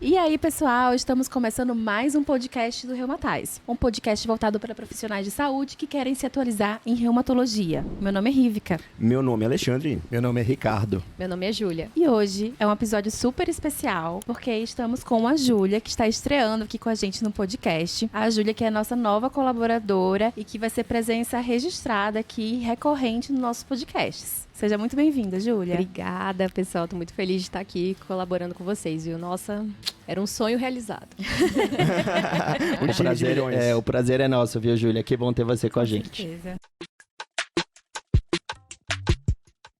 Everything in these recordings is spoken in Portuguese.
E aí, pessoal, estamos começando mais um podcast do Reumatise. Um podcast voltado para profissionais de saúde que querem se atualizar em reumatologia. Meu nome é Rívica. Meu nome é Alexandre. Meu nome é Ricardo. Meu nome é Júlia. E hoje é um episódio super especial, porque estamos com a Júlia, que está estreando aqui com a gente no podcast. A Júlia, que é a nossa nova colaboradora e que vai ser presença registrada aqui, recorrente nos nossos podcasts. Seja muito bem-vinda, Júlia. Obrigada, pessoal. Tô muito feliz de estar aqui colaborando com vocês, viu? Nossa, era um sonho realizado. O prazer é nosso, viu, Júlia? Que bom ter você com a gente. Certeza.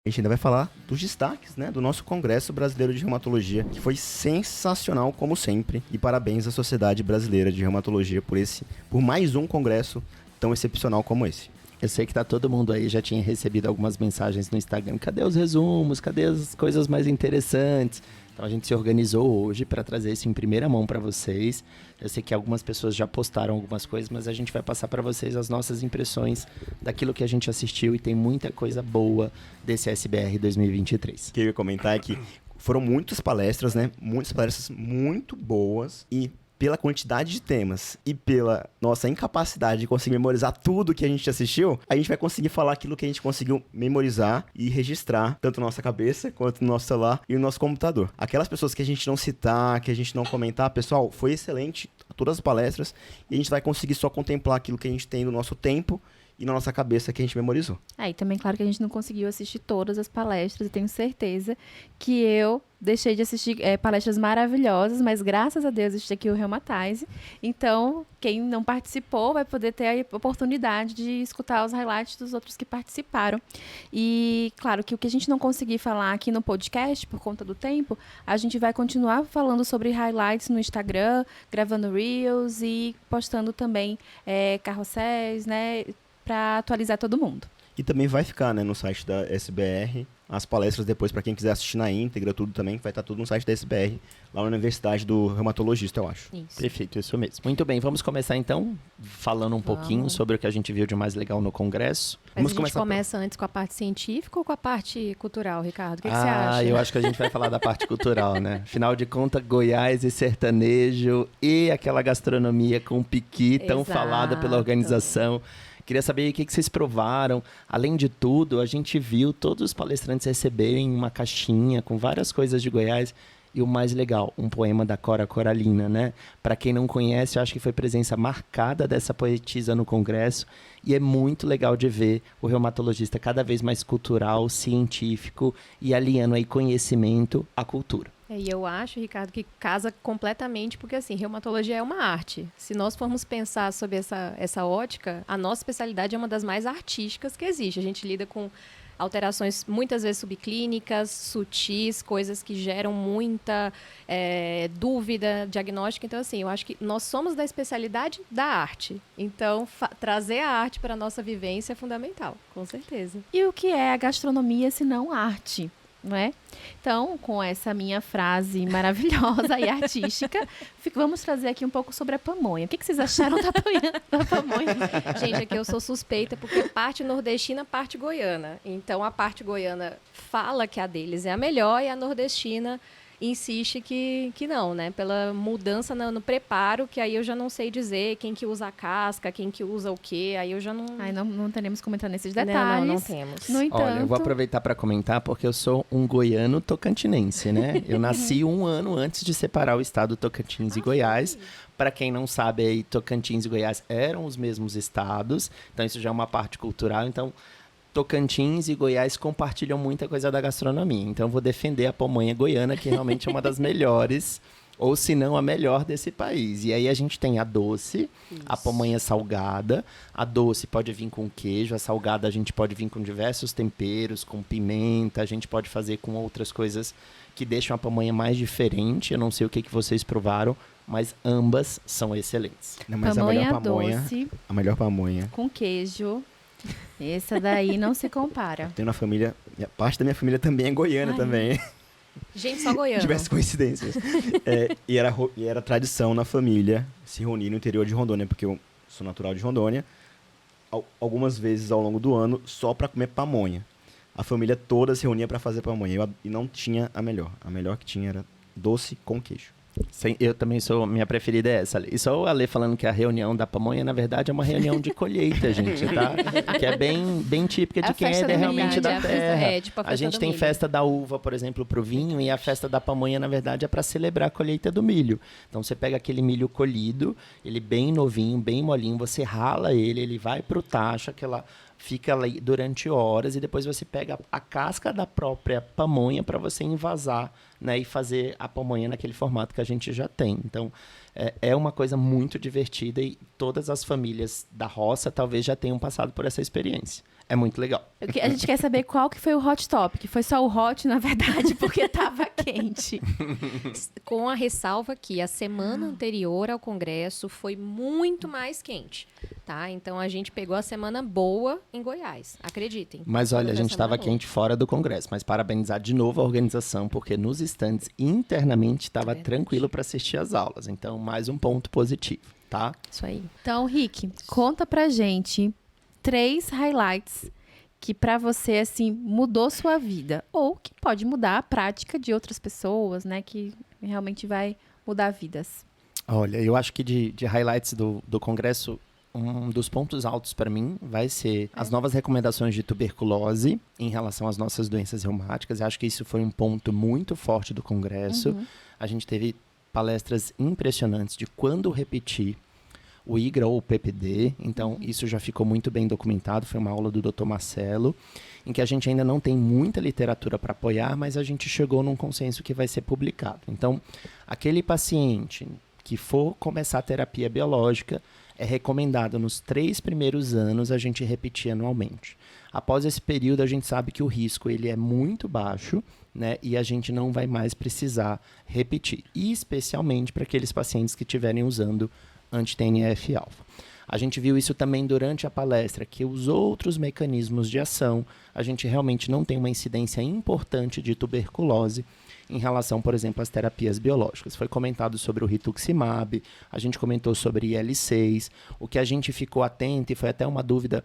A gente ainda vai falar dos destaques, né, do nosso Congresso Brasileiro de Reumatologia, que foi sensacional, como sempre. E parabéns à Sociedade Brasileira de Reumatologia por mais um congresso tão excepcional como esse. Eu sei que tá todo mundo aí, já tinha recebido algumas mensagens no Instagram. Cadê os resumos? Cadê as coisas mais interessantes? Então a gente se organizou hoje para trazer isso em primeira mão para vocês. Eu sei que algumas pessoas já postaram algumas coisas, mas a gente vai passar para vocês as nossas impressões daquilo que a gente assistiu e tem muita coisa boa desse SBR 2023. O que eu ia comentar é que foram muitas palestras, né? Muitas palestras muito boas e pela quantidade de temas e pela nossa incapacidade de conseguir memorizar tudo que a gente assistiu, a gente vai conseguir falar aquilo que a gente conseguiu memorizar e registrar, tanto na nossa cabeça, quanto no nosso celular e no nosso computador. Aquelas pessoas que a gente não citar, que a gente não comentar, pessoal, foi excelente todas as palestras e a gente vai conseguir só contemplar aquilo que a gente tem no nosso tempo e na nossa cabeça que a gente memorizou. E também, claro que a gente não conseguiu assistir todas as palestras e tenho certeza que eu deixei de assistir palestras maravilhosas, mas graças a Deus assisti aqui o Reumatise. Então, quem não participou vai poder ter a oportunidade de escutar os highlights dos outros que participaram. E, claro, que o que a gente não conseguir falar aqui no podcast, por conta do tempo, a gente vai continuar falando sobre highlights no Instagram, gravando Reels e postando também carrosséis, né, para atualizar todo mundo. E também vai ficar, né, no site da SBR, as palestras depois, para quem quiser assistir na íntegra, tudo também, vai estar tudo no site da SBR, lá na Universidade do Reumatologista, eu acho. Isso. Perfeito, isso mesmo. Muito bem, vamos começar então falando um pouquinho sobre o que a gente viu de mais legal no Congresso. Mas a gente começa antes com a parte científica ou com a parte cultural, Ricardo? O que você acha? Eu acho que a gente vai falar da parte cultural, né? Afinal de contas, Goiás e sertanejo e aquela gastronomia com piqui tão falada pela organização. Queria saber o que vocês provaram. Além de tudo, a gente viu todos os palestrantes receberem uma caixinha com várias coisas de Goiás. E o mais legal, um poema da Cora Coralina, né? Para quem não conhece, eu acho que foi presença marcada dessa poetisa no Congresso. E é muito legal de ver o reumatologista cada vez mais cultural, científico e aliando aí conhecimento à cultura. E eu acho, Ricardo, que casa completamente, porque assim, reumatologia é uma arte. Se nós formos pensar sobre essa ótica, a nossa especialidade é uma das mais artísticas que existe. A gente lida com alterações muitas vezes subclínicas, sutis, coisas que geram muita dúvida diagnóstica. Então, assim, eu acho que nós somos da especialidade da arte. Então, trazer a arte para a nossa vivência é fundamental, com certeza. E o que é a gastronomia se não arte? Não é? Então, com essa minha frase maravilhosa e artística, vamos trazer aqui um pouco sobre a pamonha. O que vocês acharam da pamonha? Gente, aqui eu sou suspeita porque parte nordestina, parte goiana. Então, a parte goiana fala que a deles é a melhor e a nordestina insiste que não, né? Pela mudança no preparo, que aí eu já não sei dizer quem que usa a casca, quem que usa o quê, aí eu já não... não teremos comentar nesses detalhes. Não temos. No entanto... Olha, eu vou aproveitar para comentar porque eu sou um goiano tocantinense, né? Eu nasci um ano antes de separar o estado Tocantins e Goiás. Para quem não sabe, aí, Tocantins e Goiás eram os mesmos estados, então isso já é uma parte cultural, então... Tocantins e Goiás compartilham muita coisa da gastronomia. Então, eu vou defender a pamonha goiana, que realmente é uma das melhores, ou se não a melhor desse país. E aí a gente tem a doce, a pamonha salgada. A doce pode vir com queijo, a salgada a gente pode vir com diversos temperos, com pimenta, a gente pode fazer com outras coisas que deixam a pamonha mais diferente. Eu não sei o que vocês provaram, mas ambas são excelentes. Não, mas pamonha doce, a melhor pamonha com queijo. Essa daí não se compara. Tenho na família, parte da minha família também é goiana também. Gente, só goiano. Tivesse coincidências. E era tradição na família se reunir no interior de Rondônia, porque eu sou natural de Rondônia, algumas vezes ao longo do ano, só para comer pamonha. A família toda se reunia para fazer pamonha. E não tinha a melhor. A melhor que tinha era doce com queijo. Eu também sou, minha preferida é essa. E só o Ale falando que a reunião da pamonha, na verdade, é uma reunião de colheita, gente, tá? Que é bem típica de quem é realmente da terra. Tipo a gente tem milho. festa da uva, por exemplo, pro vinho, e a festa da pamonha, na verdade, é para celebrar a colheita do milho. Então, você pega aquele milho colhido, ele bem novinho, bem molinho, você rala ele vai pro tacho, fica ali durante horas, e depois você pega a casca da própria pamonha para você envasar, né, e fazer a pamonha naquele formato que a gente já tem. Então, é uma coisa muito divertida e todas as famílias da roça talvez já tenham passado por essa experiência. É muito legal. A gente quer saber qual que foi o hot topic. Foi só o hot, na verdade, porque tava quente. Com a ressalva que a semana anterior ao congresso foi muito mais quente, tá? Então a gente pegou a semana boa em Goiás, acreditem. Mas olha, a gente estava boa. quente fora do congresso, mas parabenizar de novo a organização, porque nos estandes internamente estava tranquilo para assistir às aulas. Então, mais um ponto positivo, tá? Isso aí. Então, Rick, conta pra gente 3 highlights que pra você, assim, mudou sua vida. Ou que pode mudar a prática de outras pessoas, né? Que realmente vai mudar vidas. Olha, eu acho que de highlights do congresso, um dos pontos altos para mim vai ser as novas recomendações de tuberculose em relação às nossas doenças reumáticas. Eu acho que isso foi um ponto muito forte do congresso. A gente teve palestras impressionantes de quando repetir o IGRA ou o PPD, então isso já ficou muito bem documentado, foi uma aula do Dr. Marcelo, em que a gente ainda não tem muita literatura para apoiar, mas a gente chegou num consenso que vai ser publicado. Então, aquele paciente que for começar a terapia biológica, é recomendado nos 3 primeiros anos a gente repetir anualmente. Após esse período, a gente sabe que o risco ele é muito baixo, né, e a gente não vai mais precisar repetir, e especialmente para aqueles pacientes que estiverem usando anti-TNF-alfa. A gente viu isso também durante a palestra, que os outros mecanismos de ação, a gente realmente não tem uma incidência importante de tuberculose em relação, por exemplo, às terapias biológicas. Foi comentado sobre o rituximab, a gente comentou sobre IL-6, o que a gente ficou atento, e foi até uma dúvida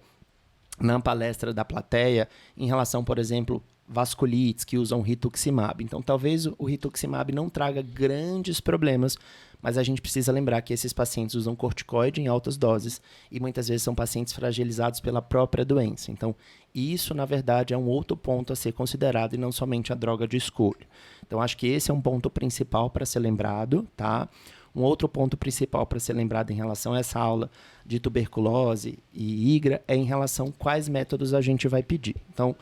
na palestra da plateia, em relação, por exemplo, vasculites que usam rituximab. Então, talvez o rituximab não traga grandes problemas, mas a gente precisa lembrar que esses pacientes usam corticoide em altas doses e muitas vezes são pacientes fragilizados pela própria doença. Então, isso, na verdade, é um outro ponto a ser considerado e não somente a droga de escolha. Então, acho que esse é um ponto principal para ser lembrado, tá? Um outro ponto principal para ser lembrado em relação a essa aula de tuberculose e IGRA é em relação a quais métodos a gente vai pedir. Então,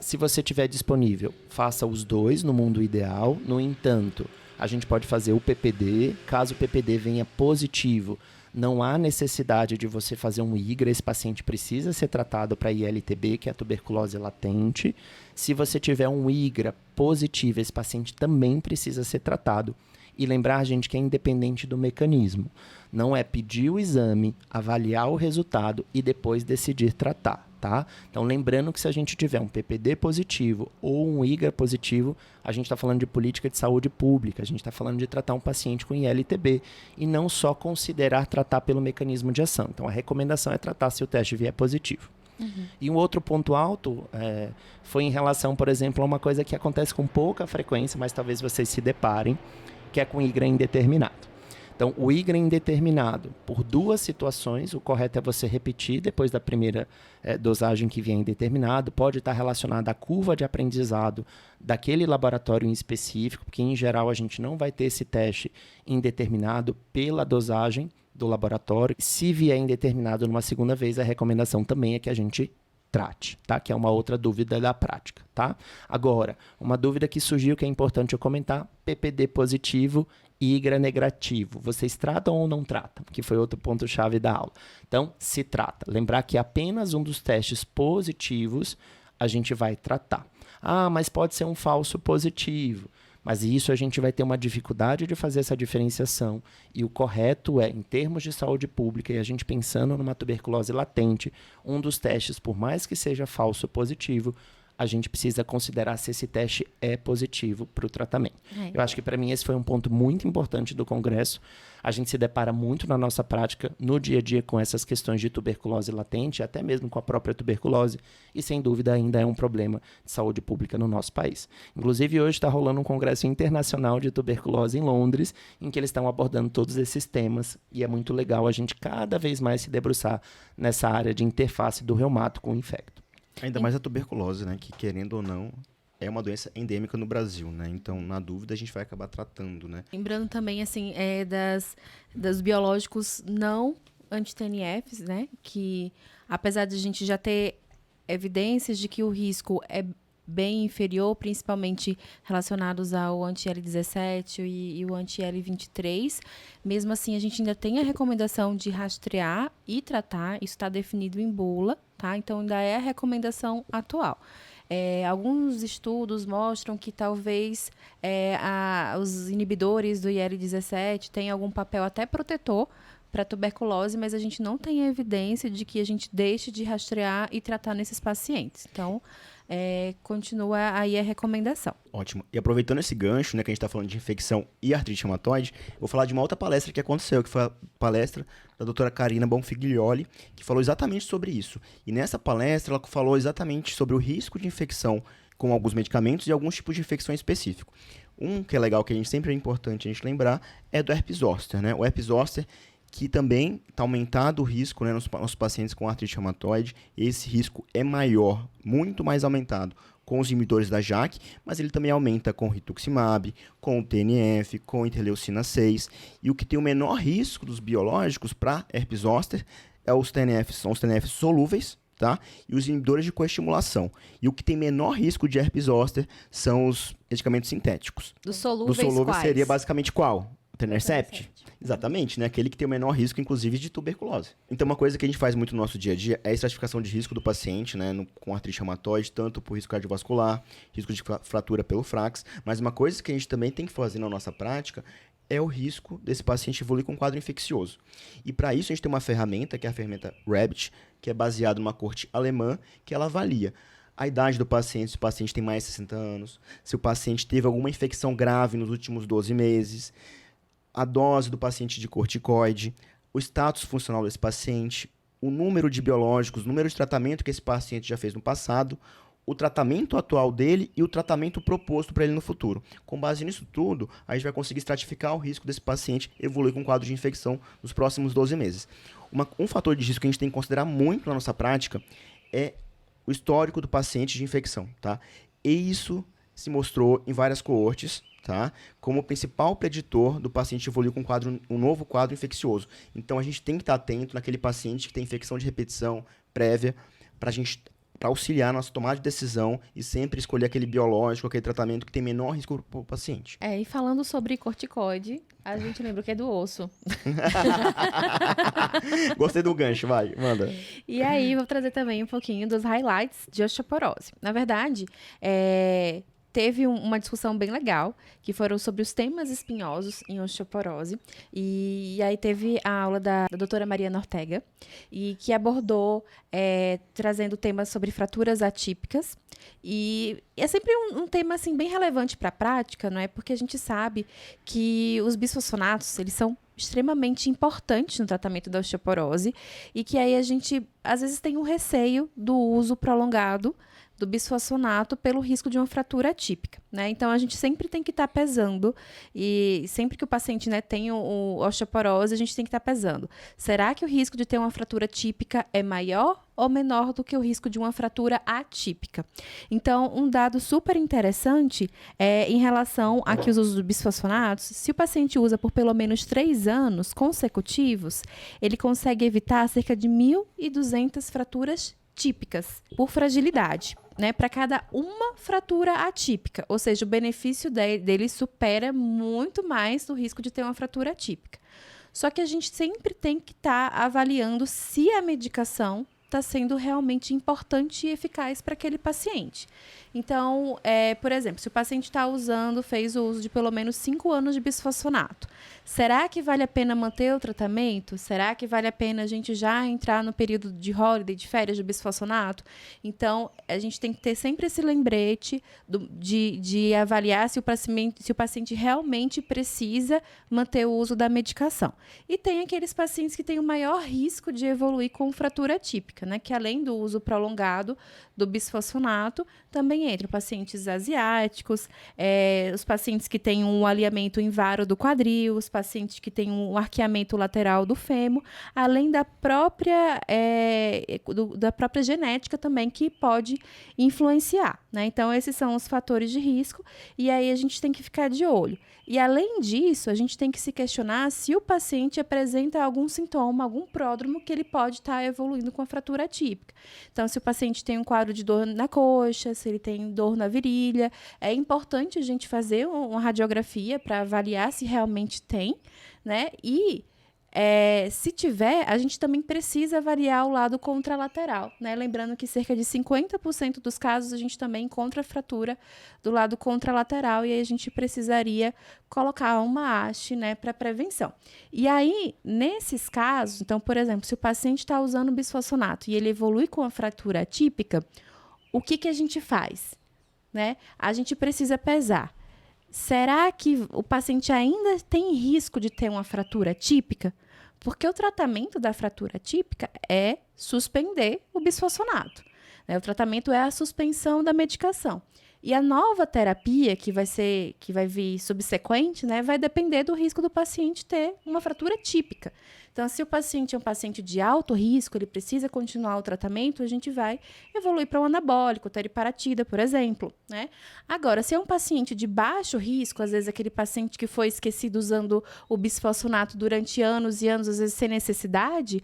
se você tiver disponível, faça os 2 no mundo ideal. No entanto, a gente pode fazer o PPD. Caso o PPD venha positivo, não há necessidade de você fazer um IGRA. Esse paciente precisa ser tratado para ILTB, que é a tuberculose latente. Se você tiver um IGRA positivo, esse paciente também precisa ser tratado. E lembrar, gente, que é independente do mecanismo. Não é pedir o exame, avaliar o resultado e depois decidir tratar, tá? Então, lembrando que se a gente tiver um PPD positivo ou um IGRA positivo, a gente está falando de política de saúde pública, a gente está falando de tratar um paciente com ILTB e não só considerar tratar pelo mecanismo de ação. Então, a recomendação é tratar se o teste vier positivo. E um outro ponto alto foi em relação, por exemplo, a uma coisa que acontece com pouca frequência, mas talvez vocês se deparem, que é com IGRA indeterminado. Então, o IGRA indeterminado, por 2 situações, o correto é você repetir depois da primeira dosagem que vier indeterminado, pode estar relacionado à curva de aprendizado daquele laboratório em específico, porque em geral a gente não vai ter esse teste indeterminado pela dosagem do laboratório. Se vier indeterminado numa segunda vez, a recomendação também é que a gente trate, tá? Que é uma outra dúvida da prática, tá? Agora, uma dúvida que surgiu que é importante eu comentar, PPD positivo e IGRA negativo. Vocês tratam ou não tratam? Que foi outro ponto-chave da aula. Então, se trata. Lembrar que apenas um dos testes positivos a gente vai tratar. Ah, mas pode ser um falso positivo. Mas isso a gente vai ter uma dificuldade de fazer essa diferenciação. E o correto é, em termos de saúde pública, e a gente pensando numa tuberculose latente, um dos testes, por mais que seja falso positivo, a gente precisa considerar se esse teste é positivo para o tratamento. Eu acho que, para mim, esse foi um ponto muito importante do Congresso. A gente se depara muito na nossa prática, no dia a dia, com essas questões de tuberculose latente, até mesmo com a própria tuberculose, e, sem dúvida, ainda é um problema de saúde pública no nosso país. Inclusive, hoje está rolando um congresso internacional de tuberculose em Londres, em que eles estão abordando todos esses temas, e é muito legal a gente cada vez mais se debruçar nessa área de interface do reumato com o infecto. Ainda mais a tuberculose, né? Que, querendo ou não, é uma doença endêmica no Brasil, né? Então, na dúvida, a gente vai acabar tratando, né? Lembrando também, assim, dos biológicos não anti-TNFs, né? Que, apesar de a gente já ter evidências de que o risco é bem inferior, principalmente relacionados ao anti-L17 e o anti-L23, mesmo assim, a gente ainda tem a recomendação de rastrear e tratar, isso está definido em bula, tá? Então, ainda é a recomendação atual. Alguns estudos mostram que talvez os inibidores do IL-17 tenham algum papel até protetor para tuberculose, mas a gente não tem evidência de que a gente deixe de rastrear e tratar nesses pacientes. Então, continua aí a recomendação. Ótimo. E aproveitando esse gancho, né, que a gente está falando de infecção e artrite reumatoide, eu vou falar de uma outra palestra que aconteceu, que foi a palestra da doutora Carina Bonfiglioli, que falou exatamente sobre isso. E nessa palestra, ela falou exatamente sobre o risco de infecção com alguns medicamentos e alguns tipos de infecção específico. Um que é legal, que sempre é importante a gente lembrar, é do herpes zoster, né? O herpes zoster, que também está aumentado o risco, né, nos pacientes com artrite reumatoide. Esse risco é maior, muito mais aumentado com os inibidores da JAK, mas ele também aumenta com o rituximab, com o TNF, com a interleucina 6. E o que tem o menor risco dos biológicos para herpes zoster são os TNFs solúveis, tá? E os inibidores de coestimulação. E o que tem menor risco de herpes zoster são os medicamentos sintéticos. Dos solúveis quais? Seria basicamente qual? O Tenercept? Exatamente, né? Aquele que tem o menor risco, inclusive, de tuberculose. Então, uma coisa que a gente faz muito no nosso dia a dia é a estratificação de risco do paciente, né? Com artrite reumatoide, tanto por risco cardiovascular, risco de fratura pelo frax. Mas uma coisa que a gente também tem que fazer na nossa prática é o risco desse paciente evoluir com um quadro infeccioso. E para isso, a gente tem uma ferramenta, que é a ferramenta Rabbit, que é baseada numa corte alemã, que ela avalia a idade do paciente, se o paciente tem mais de 60 anos, se o paciente teve alguma infecção grave nos últimos 12 meses, a dose do paciente de corticoide, o status funcional desse paciente, o número de biológicos, o número de tratamento que esse paciente já fez no passado, o tratamento atual dele e o tratamento proposto para ele no futuro. Com base nisso tudo, a gente vai conseguir estratificar o risco desse paciente evoluir com um quadro de infecção nos próximos 12 meses. Um fator de risco que a gente tem que considerar muito na nossa prática é o histórico do paciente de infecção, tá? E isso se mostrou em várias coortes, tá? Como o principal preditor do paciente evoluir com um novo quadro infeccioso. Então, a gente tem que estar atento naquele paciente que tem infecção de repetição prévia para auxiliar a nossa tomada de decisão e sempre escolher aquele biológico, aquele tratamento que tem menor risco para o paciente. E falando sobre corticoide, a gente lembra que é do osso. Gostei do gancho, vai, manda. E aí, vou trazer também um pouquinho dos highlights de osteoporose. Na verdade, teve uma discussão bem legal, que foram sobre os temas espinhosos em osteoporose. E aí teve a aula da doutora Mariana Ortega, e que abordou, trazendo temas sobre fraturas atípicas. E é sempre um tema assim, bem relevante para a prática, não é? Porque a gente sabe que os bisfosfonatos, eles são extremamente importantes no tratamento da osteoporose, e que aí a gente, às vezes, tem um receio do uso prolongado do bisfosfonato pelo risco de uma fratura atípica, né? Então, a gente sempre tem que estar pesando, e sempre que o paciente, né, tem o osteoporose, a gente tem que estar pesando. Será que o risco de ter uma fratura típica é maior ou menor do que o risco de uma fratura atípica? Então, um dado super interessante é em relação a que os usos do bisfosfonatos, se o paciente usa por pelo menos 3 anos consecutivos, ele consegue evitar cerca de 1.200 fraturas típicas por fragilidade, né, para cada uma fratura atípica, ou seja, o benefício dele supera muito mais do risco de ter uma fratura atípica. Só que a gente sempre tem que estar avaliando se a medicação está sendo realmente importante e eficaz para aquele paciente. Então, por exemplo, se o paciente fez o uso de pelo menos 5 anos de bisfosfonato, será que vale a pena manter o tratamento? Será que vale a pena a gente já entrar no período de holiday, de férias de bisfosfonato? Então, a gente tem que ter sempre esse lembrete de avaliar se o paciente realmente precisa manter o uso da medicação. E tem aqueles pacientes que têm o maior risco de evoluir com fratura atípica, né? Que além do uso prolongado do bisfosfonato, também entram pacientes asiáticos, os pacientes que têm um alinhamento invaro do quadril, os pacientes que têm um arqueamento lateral do fêmur, além da própria genética também, que pode influenciar, né? Então, esses são os fatores de risco, e aí a gente tem que ficar de olho. E, além disso, a gente tem que se questionar se o paciente apresenta algum sintoma, algum pródromo que ele pode estar evoluindo com a fratura atípica. Então, se o paciente tem um quadro de dor na coxa, se ele tem dor na virilha, é importante a gente fazer uma radiografia para avaliar se realmente tem, né? E se tiver, a gente também precisa avaliar o lado contralateral, né? Lembrando que cerca de 50% dos casos a gente também encontra fratura do lado contralateral, e aí a gente precisaria colocar uma haste, né, para prevenção. E aí, nesses casos, então, por exemplo, se o paciente está usando bisfosfonato e ele evolui com a fratura atípica, o que a gente faz, né? A gente precisa pesar. Será que o paciente ainda tem risco de ter uma fratura típica? Porque o tratamento da fratura típica é suspender o bisfosfonato, né? O tratamento é a suspensão da medicação. E a nova terapia que vai vir subsequente, né, vai depender do risco do paciente ter uma fratura típica. Então, se o paciente é um paciente de alto risco, ele precisa continuar o tratamento, a gente vai evoluir para um anabólico, teriparatida, por exemplo, né? Agora, se é um paciente de baixo risco, às vezes aquele paciente que foi esquecido usando o bisfosfonato durante anos e anos, às vezes sem necessidade,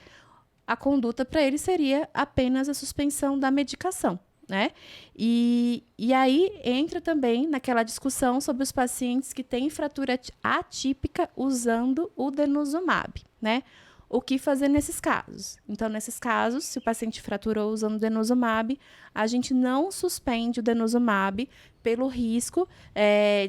a conduta para ele seria apenas a suspensão da medicação, né? E aí entra também naquela discussão sobre os pacientes que têm fratura atípica usando o denosumab, né? O que fazer nesses casos? Então, nesses casos, se o paciente fraturou usando o denosumab, a gente não suspende o denosumab pelo risco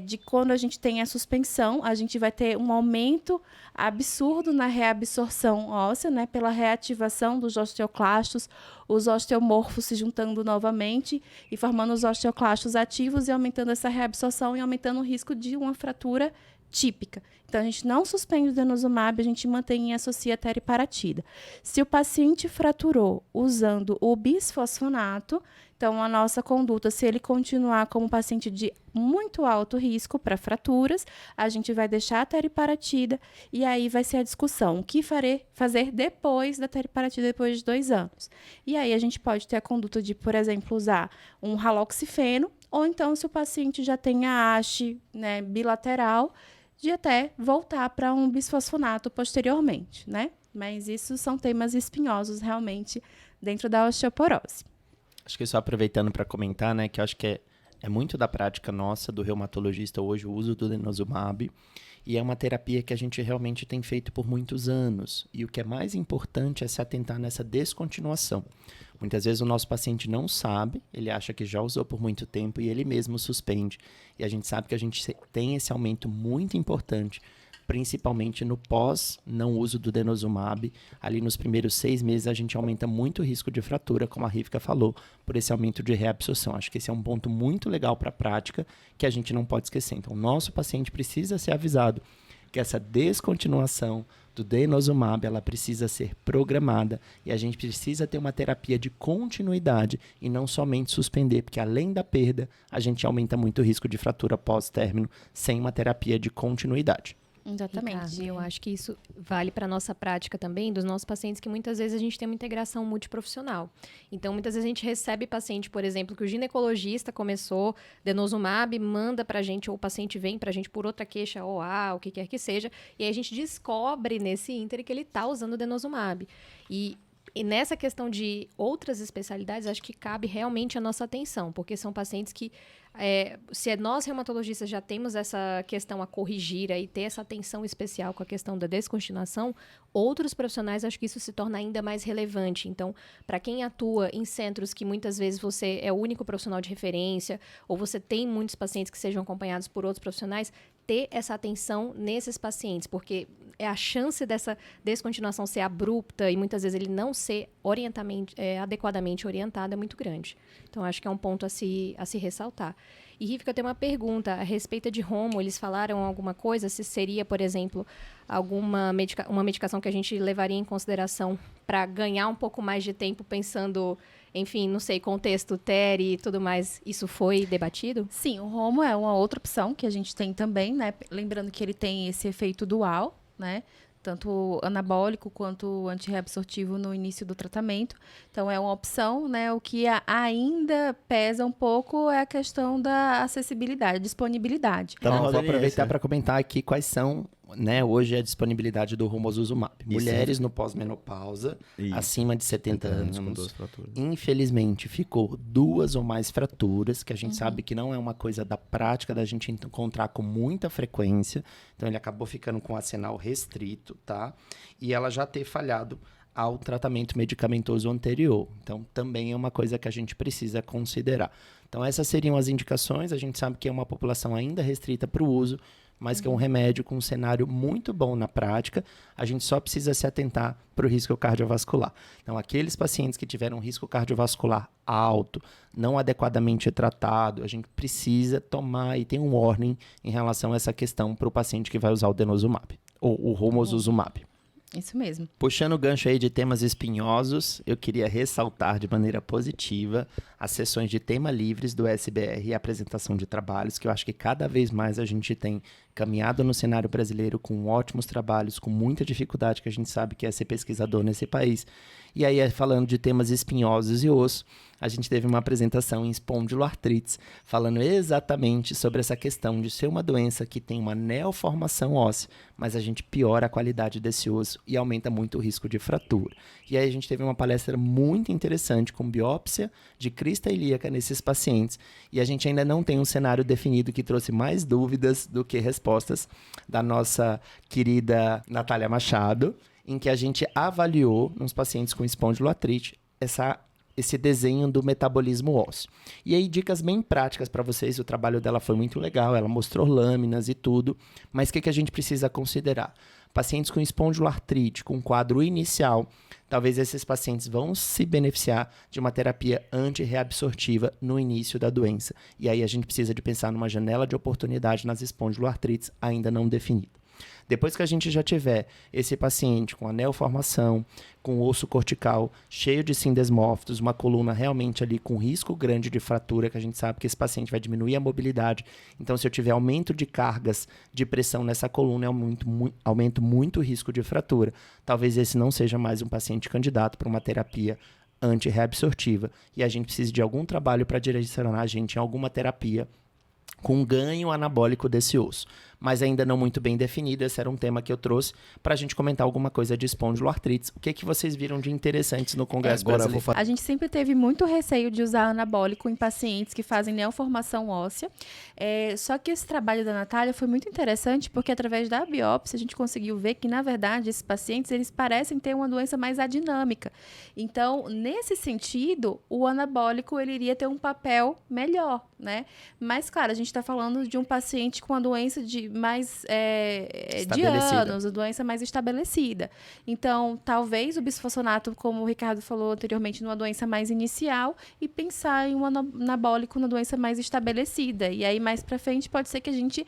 de quando a gente tem a suspensão, a gente vai ter um aumento absurdo na reabsorção óssea, né, pela reativação dos osteoclastos, os osteomorfos se juntando novamente e formando os osteoclastos ativos e aumentando essa reabsorção e aumentando o risco de uma fratura típica. Então, a gente não suspende o denosumab, a gente mantém e associa a teriparatida. Se o paciente fraturou usando o bisfosfonato, então a nossa conduta, se ele continuar como paciente de muito alto risco para fraturas, a gente vai deixar a teriparatida e aí vai ser a discussão, o que fazer depois da teriparatida, depois de 2 anos. E aí a gente pode ter a conduta de, por exemplo, usar um haloxifeno, ou então, se o paciente já tem a haste, né, bilateral, de até voltar para um bisfosfonato posteriormente, né? Mas isso são temas espinhosos, realmente, dentro da osteoporose. Acho que só aproveitando para comentar, né, que eu acho que é muito da prática nossa, do reumatologista hoje, o uso do denosumab, e é uma terapia que a gente realmente tem feito por muitos anos. E o que é mais importante é se atentar nessa descontinuação. Muitas vezes o nosso paciente não sabe, ele acha que já usou por muito tempo e ele mesmo suspende. E a gente sabe que a gente tem esse aumento muito importante, principalmente no pós-não uso do denosumab. Ali nos primeiros 6 meses a gente aumenta muito o risco de fratura, como a Rivka falou, por esse aumento de reabsorção. Acho que esse é um ponto muito legal para a prática que a gente não pode esquecer. Então, o nosso paciente precisa ser avisado que essa descontinuação do denosumab, ela precisa ser programada e a gente precisa ter uma terapia de continuidade e não somente suspender, porque além da perda, a gente aumenta muito o risco de fratura pós-término sem uma terapia de continuidade. Exatamente. Ricardo, eu acho que isso vale para a nossa prática também, dos nossos pacientes, que muitas vezes a gente tem uma integração multiprofissional. Então, muitas vezes a gente recebe paciente, por exemplo, que o ginecologista começou denosumab, manda para a gente, ou o paciente vem para a gente por outra queixa, OA, o que quer que seja, e aí a gente descobre nesse ínter que ele está usando denosumab. E E nessa questão de outras especialidades, acho que cabe realmente a nossa atenção, porque são pacientes que, se nós reumatologistas já temos essa questão a corrigir e ter essa atenção especial com a questão da descontinuação, outros profissionais acho que isso se torna ainda mais relevante. Então, para quem atua em centros que muitas vezes você é o único profissional de referência, ou você tem muitos pacientes que sejam acompanhados por outros profissionais, ter essa atenção nesses pacientes, porque a chance dessa descontinuação ser abrupta e muitas vezes ele não ser adequadamente orientado é muito grande. Então, acho que é um ponto a se ressaltar. E, Rivka, eu tenho uma pergunta a respeito de Romo. Eles falaram alguma coisa? Se seria, por exemplo, uma medicação que a gente levaria em consideração para ganhar um pouco mais de tempo pensando, enfim, não sei, contexto TERI e tudo mais, isso foi debatido? Sim, o Romo é uma outra opção que a gente tem também, né? Lembrando que ele tem esse efeito dual, né? Tanto anabólico quanto antirreabsortivo no início do tratamento. Então, é uma opção, né? O que ainda pesa um pouco é a questão da acessibilidade, disponibilidade. Então, vou aproveitar para comentar aqui quais são, né, hoje a disponibilidade do Romosozumab. Mulheres no pós-menopausa, acima de 70 anos, com 2 fraturas. Infelizmente, ficou 2 ou mais fraturas, que a gente sabe que não é uma coisa da prática da gente encontrar com muita frequência. Então, ele acabou ficando com o arsenal restrito, tá? E ela já ter falhado ao tratamento medicamentoso anterior. Então, também é uma coisa que a gente precisa considerar. Então, essas seriam as indicações. A gente sabe que é uma população ainda restrita para o uso, mas que é um remédio com um cenário muito bom na prática. A gente só precisa se atentar para o risco cardiovascular. Então, aqueles pacientes que tiveram risco cardiovascular alto, não adequadamente tratado, a gente precisa tomar e tem um warning em relação a essa questão para o paciente que vai usar o denosumab, ou o romosozumab. Isso mesmo. Puxando o gancho aí de temas espinhosos, eu queria ressaltar de maneira positiva as sessões de tema livres do SBR e a apresentação de trabalhos, que eu acho que cada vez mais a gente tem caminhado no cenário brasileiro com ótimos trabalhos, com muita dificuldade que a gente sabe que é ser pesquisador nesse país. E aí, falando de temas espinhosos e osso, a gente teve uma apresentação em espondiloartrites, falando exatamente sobre essa questão de ser uma doença que tem uma neoformação óssea, mas a gente piora a qualidade desse osso e aumenta muito o risco de fratura. E aí a gente teve uma palestra muito interessante com biópsia de crista ilíaca nesses pacientes, e a gente ainda não tem um cenário definido que trouxe mais dúvidas do que respostas da nossa querida Natália Machado, em que a gente avaliou nos pacientes com espondiloartrite esse desenho do metabolismo ósseo. E aí, dicas bem práticas para vocês, o trabalho dela foi muito legal, ela mostrou lâminas e tudo, mas o que a gente precisa considerar? Pacientes com espondiloartrite, com quadro inicial, talvez esses pacientes vão se beneficiar de uma terapia antirreabsortiva no início da doença. E aí a gente precisa de pensar numa janela de oportunidade nas espondiloartrites ainda não definida. Depois que a gente já tiver esse paciente com a neoformação, com o osso cortical cheio de sindesmófitos, uma coluna realmente ali com risco grande de fratura, que a gente sabe que esse paciente vai diminuir a mobilidade. Então, se eu tiver aumento de cargas de pressão nessa coluna, eu aumento muito o risco de fratura. Talvez esse não seja mais um paciente candidato para uma terapia antirreabsortiva. E a gente precisa de algum trabalho para direcionar a gente em alguma terapia com ganho anabólico desse osso. Mas ainda não muito bem definido, esse era um tema que eu trouxe para a gente comentar alguma coisa de espondiloartrites. O que vocês viram de interessantes no Congresso Brasileiro? A gente sempre teve muito receio de usar anabólico em pacientes que fazem neoformação óssea. Só que esse trabalho da Natália foi muito interessante porque através da biópsia a gente conseguiu ver que, na verdade, esses pacientes eles parecem ter uma doença mais adinâmica. Então, nesse sentido, o anabólico ele iria ter um papel melhor, né? Mas, claro, a gente está falando de um paciente com uma doença de anos, a doença mais estabelecida. Então, talvez o bisfosfonato, como o Ricardo falou anteriormente, numa doença mais inicial e pensar em um anabólico na doença mais estabelecida. E aí, mais para frente, pode ser que a gente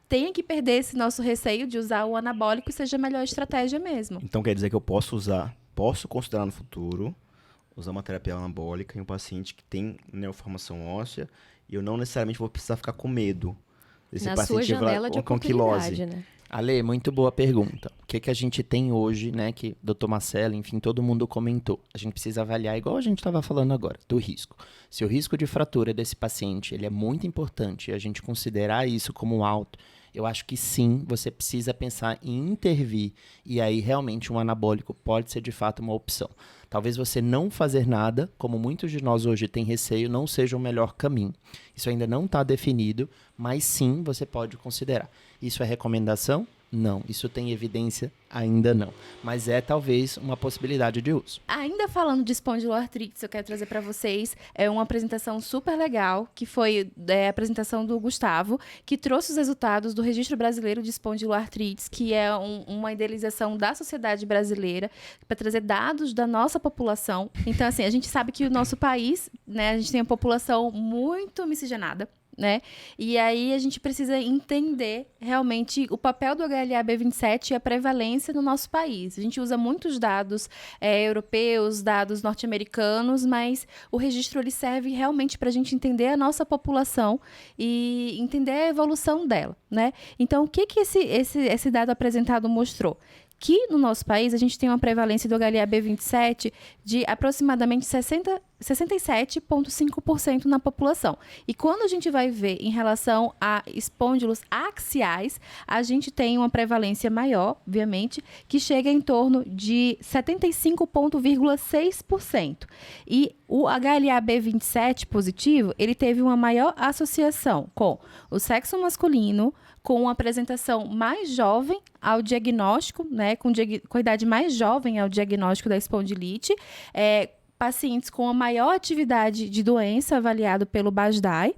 tenha que perder esse nosso receio de usar o anabólico e seja a melhor estratégia mesmo. Então, quer dizer que eu posso considerar no futuro, usar uma terapia anabólica em um paciente que tem neoformação óssea e eu não necessariamente vou precisar ficar com medo. Na sua janela de oportunidade, né? Ale, muito boa pergunta. O que a gente tem hoje, né, que o Dr. Marcelo, enfim, todo mundo comentou. A gente precisa avaliar, igual a gente estava falando agora, do risco. Se o risco de fratura desse paciente ele é muito importante e a gente considerar isso como alto Eu acho que sim, você precisa pensar em intervir. E aí, realmente, um anabólico pode ser, de fato, uma opção. Talvez você não fazer nada, como muitos de nós hoje têm receio, não seja o melhor caminho. Isso ainda não está definido, mas sim, você pode considerar. Isso é recomendação? Não. Isso tem evidência? Ainda não. Mas é, talvez, uma possibilidade de uso. Ainda falando de espondiloartrite, eu quero trazer para vocês uma apresentação super legal, que foi a apresentação do Gustavo, que trouxe os resultados do Registro Brasileiro de Espondiloartrites, que é uma idealização da sociedade brasileira, para trazer dados da nossa população. Então, assim, a gente sabe que o nosso país, né, a gente tem uma população muito miscigenada, né? E aí a gente precisa entender realmente o papel do HLA-B27 e a prevalência no nosso país. A gente usa muitos dados europeus, dados norte-americanos, mas o registro ele serve realmente para a gente entender a nossa população e entender a evolução dela, né? Então, o que esse dado apresentado mostrou? Que no nosso país a gente tem uma prevalência do HLA-B27 de aproximadamente 67,5% na população. E quando a gente vai ver em relação a espôndilos axiais, a gente tem uma prevalência maior, obviamente, que chega em torno de 75,6%. E o HLA-B27 positivo, ele teve uma maior associação com o sexo masculino, com uma apresentação mais jovem ao diagnóstico, né, com idade mais jovem ao diagnóstico da espondilite, pacientes com a maior atividade de doença avaliado pelo BASDAI,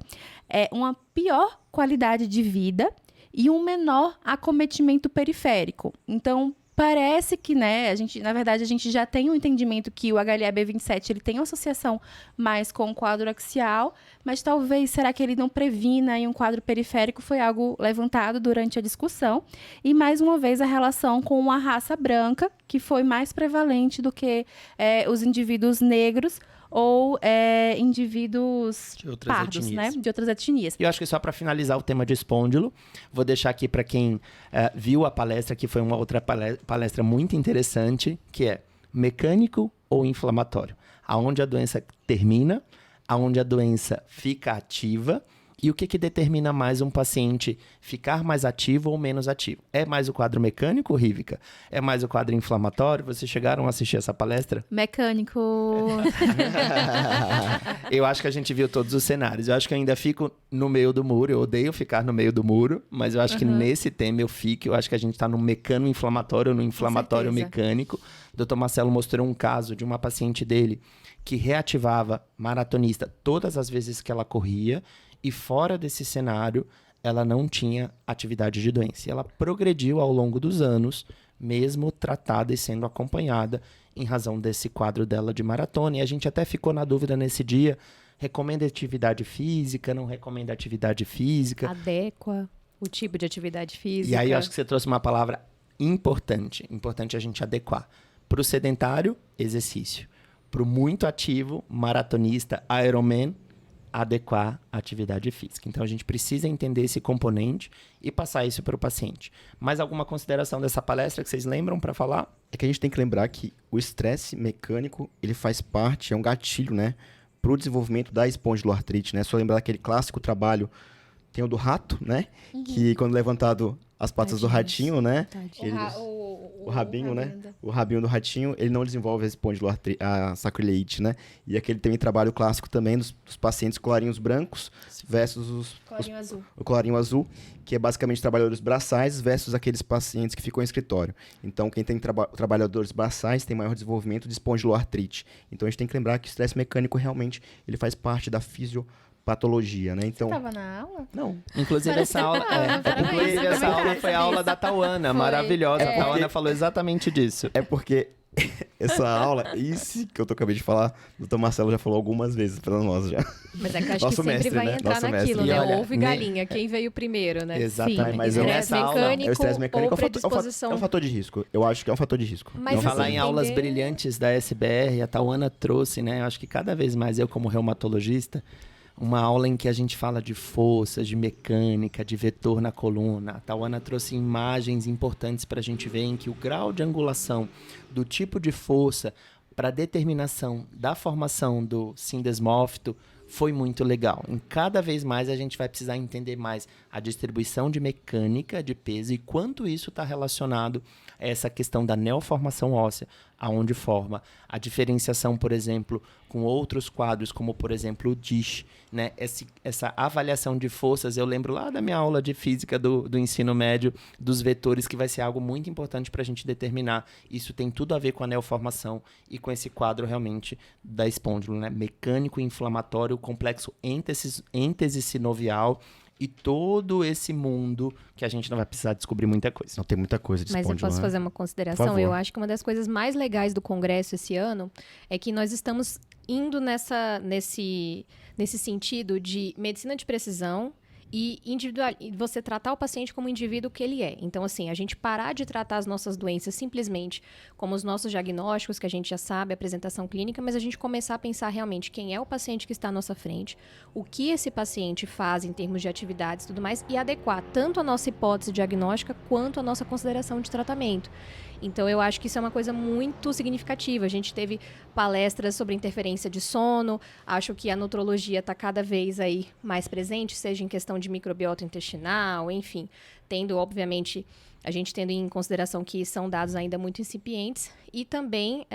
uma pior qualidade de vida e um menor acometimento periférico. Então, parece que, né, na verdade, a gente já tem um entendimento que o HLA-B27 ele tem uma associação mais com o quadro axial, mas talvez, será que ele não previna em um quadro periférico? Foi algo levantado durante a discussão. E, mais uma vez, a relação com a raça branca, que foi mais prevalente do que os indivíduos negros ou indivíduos de outras pardos, etnias. né? De outras etnias. E eu acho que só para finalizar o tema de espôndilo, vou deixar aqui para quem viu a palestra, que foi uma outra palestra muito interessante, que é mecânico ou inflamatório. Aonde a doença termina, aonde a doença fica ativa e o que determina mais um paciente ficar mais ativo ou menos ativo. É mais o quadro mecânico, Rívica? É mais o quadro inflamatório? Vocês chegaram a assistir essa palestra? Mecânico. Eu acho que a gente viu todos os cenários. Eu acho que eu ainda fico no meio do muro. Eu odeio ficar no meio do muro, mas eu acho que nesse tema eu fico. Eu acho que a gente está no mecano-inflamatório, no inflamatório mecânico. O Dr. Marcelo mostrou um caso de uma paciente dele que reativava maratonista todas as vezes que ela corria e fora desse cenário ela não tinha atividade de doença. E ela progrediu ao longo dos anos, mesmo tratada e sendo acompanhada em razão desse quadro dela de maratona. E a gente até ficou na dúvida nesse dia, recomenda atividade física, não recomenda atividade física? Adequa o tipo de atividade física. E aí eu acho que você trouxe uma palavra importante a gente adequar. Para o sedentário, exercício. Para o muito ativo, maratonista, Ironman, adequar a atividade física. Então, a gente precisa entender esse componente e passar isso para o paciente. Mais alguma consideração dessa palestra que vocês lembram para falar? É que a gente tem que lembrar que o estresse mecânico, ele faz parte, é um gatilho, né, para o desenvolvimento da espondiloartrite, né? Só lembrar daquele clássico trabalho, tem o do rato, né, que quando levantado as patas do ratinho, né, o rabinho, né, o rabinho do ratinho, ele não desenvolve a espondiloartrite, a sacroileite, né, e aquele tem um trabalho clássico também dos pacientes colarinhos brancos versus o colarinho azul, que é basicamente trabalhadores braçais versus aqueles pacientes que ficam em escritório. Então, quem tem trabalhadores braçais tem maior desenvolvimento de espondiloartrite. Então, a gente tem que lembrar que o estresse mecânico realmente ele faz parte da fisiopatologia, né? Então, Você estava na aula? não. Inclusive, essa aula, essa aula foi a aula da Tauana, maravilhosa. A Tauana falou exatamente disso. É porque essa aula, isso que eu acabei de falar, o Dr. Marcelo já falou algumas vezes para nós já. Mas é que acho Nosso que sempre mestre, vai né? entrar Nosso naquilo, mestre. né? E olha, Ovo e galinha, quem veio primeiro, né? Exatamente. Sim, mas Estresse nessa aula, mecânico o estresse mecânico ou predisposição. é um fator de risco. Eu acho que é um fator de risco. Mas Não Falar assim, em aulas entender- brilhantes da SBR, a Tauana trouxe, né? Eu acho que cada vez mais eu, como reumatologista, uma aula em que a gente fala de força, de mecânica, de vetor na coluna. A Tauana trouxe imagens importantes para a gente ver em que o grau de angulação do tipo de força para determinação da formação do sindesmófito foi muito legal. Em cada vez mais a gente vai precisar entender mais a distribuição de mecânica de peso e quanto isso está relacionado a essa questão da neoformação óssea, aonde forma a diferenciação, por exemplo, com outros quadros, como, por exemplo, o DISH, né? Essa avaliação de forças, eu lembro lá da minha aula de física do ensino médio, dos vetores, que vai ser algo muito importante para a gente determinar. Isso tem tudo a ver com a neoformação e com esse quadro realmente da espôndilo, né? Mecânico, inflamatório, complexo êntese sinovial, e todo esse mundo que a gente não vai precisar descobrir muita coisa. Não tem muita coisa de Mas eu espôndilo, posso né? fazer uma Por consideração? favor. Eu acho que uma das coisas mais legais do Congresso esse ano é que nós estamos indo nesse sentido de medicina de precisão e você tratar o paciente como o indivíduo que ele é. Então, assim, a gente parar de tratar as nossas doenças simplesmente como os nossos diagnósticos, que a gente já sabe, a apresentação clínica, mas a gente começar a pensar realmente quem é o paciente que está à nossa frente, o que esse paciente faz em termos de atividades e tudo mais, e adequar tanto a nossa hipótese diagnóstica quanto a nossa consideração de tratamento. Então, eu acho que isso é uma coisa muito significativa. A gente teve palestras sobre interferência de sono, acho que a nutrologia está cada vez aí mais presente, seja em questão de microbiota intestinal, enfim, obviamente, a gente tendo em consideração que são dados ainda muito incipientes, e também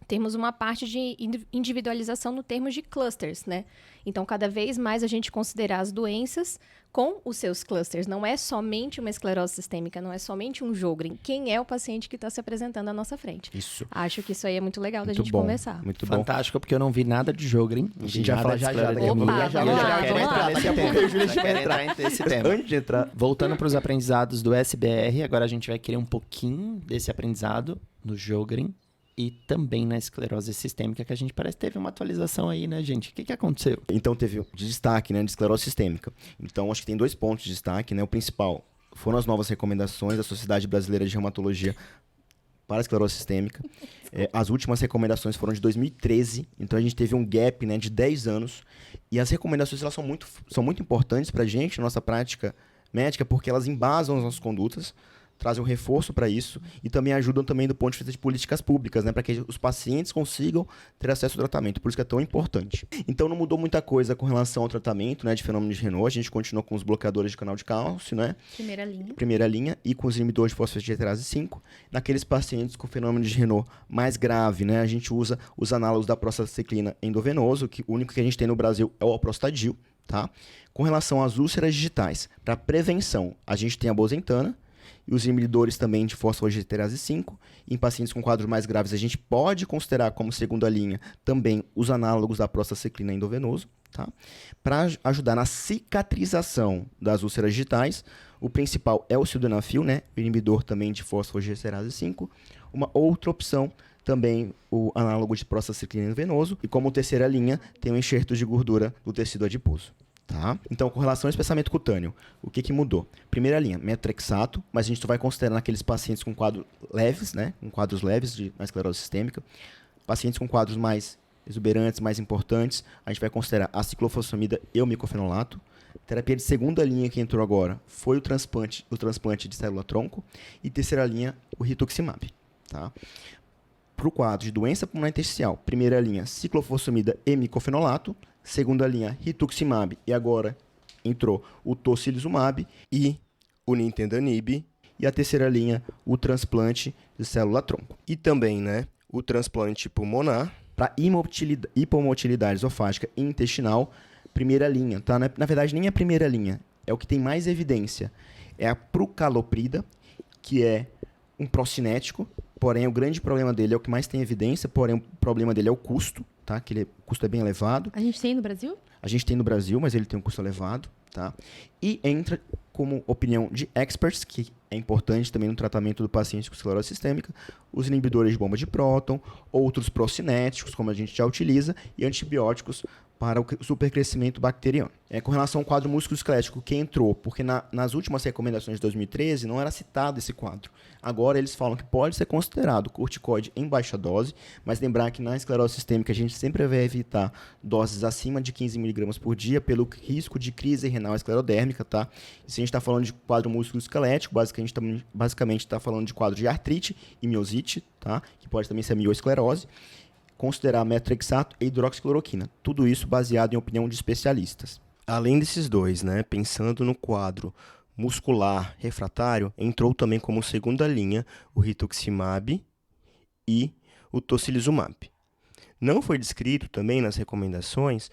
temos uma parte de individualização no termos de clusters, né? Então, cada vez mais a gente considerar as doenças com os seus clusters. Não é somente uma esclerose sistêmica, não é somente um Sjögren. Quem é o paciente que está se apresentando à nossa frente? Isso. Acho que isso aí é muito legal da Muito gente bom. conversar. Muito bom. Fantástico, porque eu não vi nada de Sjögren. A gente vai falar já já. Daqui a pouco. Opa, E eu já vamos lá, quero vamos entrar lá. nesse Daqui a pouco tema. eu e o Júlio Já quero entrar. entrar nesse tema. Antes de entrar, Voltando para os aprendizados do SBR, agora a gente vai querer um pouquinho desse aprendizado no Sjögren e também na esclerose sistêmica, que a gente parece que teve uma atualização aí, né, gente? O que aconteceu? então teve de destaque, né, de esclerose sistêmica. Então acho que tem 2 pontos de destaque, né? O principal foram as novas recomendações da Sociedade Brasileira de Reumatologia para a esclerose sistêmica. As últimas recomendações foram de 2013, então a gente teve um gap, né, de 10 anos. E as recomendações elas são muito importantes para a gente, na nossa prática médica, porque elas embasam as nossas condutas, trazem um reforço para isso e também ajudam também do ponto de vista de políticas públicas, né, para que os pacientes consigam ter acesso ao tratamento, por isso que é tão importante. Então não mudou muita coisa com relação ao tratamento, né, de fenômeno de Raynaud, a gente continuou com os bloqueadores de canal de cálcio, né, primeira linha, e com os inibidores de fosfodiesterase 5. Naqueles pacientes com fenômeno de Raynaud mais grave, né, a gente usa os análogos da prostacyclina endovenoso, que o único que a gente tem no Brasil é o alprostadil, tá? Com relação às úlceras digitais, para prevenção, a gente tem a bosentana, e os inibidores também de fosfodiesterase 5. Em pacientes com quadros mais graves, a gente pode considerar como segunda linha também os análogos da prostacyclina endovenoso. Tá? Para ajudar na cicatrização das úlceras digitais, o principal é o sildenafil, né? O inibidor também de fosfodiesterase 5. Uma outra opção também o análogo de prostacyclina endovenoso. E como terceira linha, tem o enxerto de gordura do tecido adiposo. Tá? Então, com relação ao espessamento cutâneo, o que mudou? Primeira linha, metrexato, mas a gente vai considerar naqueles pacientes com quadros leves, né? Com quadros leves de esclerose sistêmica. Pacientes com quadros mais exuberantes, mais importantes, a gente vai considerar a ciclofosfamida e o micofenolato. Terapia de segunda linha que entrou agora foi o transplante de célula-tronco. E terceira linha, o rituximab. Tá? Para o quadro de doença pulmonar intersticial, primeira linha, ciclofosfamida e micofenolato. Segunda linha, rituximab. E agora entrou o tocilizumab e o nintedanib. E a terceira linha, o transplante de célula-tronco. E também, né, o transplante pulmonar para hipomotilidade esofágica e intestinal. Primeira linha, tá? Na verdade, nem a primeira linha. É o que tem mais evidência. É a prucaloprida, que é um procinético. Porém, o grande problema dele é o que mais tem evidência. Porém, o problema dele é o custo. Tá? Que o custo é bem elevado. A gente tem no Brasil? A gente tem no Brasil, mas ele tem um custo elevado. Tá? E entra como opinião de experts, que é importante também no tratamento do paciente com esclerose sistêmica, os inibidores de bomba de próton, outros procinéticos, como a gente já utiliza, e antibióticos para o supercrescimento bacteriano. Com relação ao quadro músculo-esquelético que entrou, porque nas últimas recomendações de 2013 não era citado esse quadro. Agora eles falam que pode ser considerado corticoide em baixa dose, mas lembrar que na esclerose sistêmica a gente sempre vai evitar doses acima de 15 mg por dia pelo risco de crise renal esclerodérmica, tá? E se a gente está falando de quadro músculo-esquelético, basicamente está falando de quadro de artrite e miosite, tá? Que pode também ser a miosclerose. considerar metrexato e hidroxicloroquina. Tudo isso baseado em opinião de especialistas. Além desses dois, né, pensando no quadro muscular refratário, entrou também como segunda linha o rituximab e o tocilizumab. Não foi descrito também nas recomendações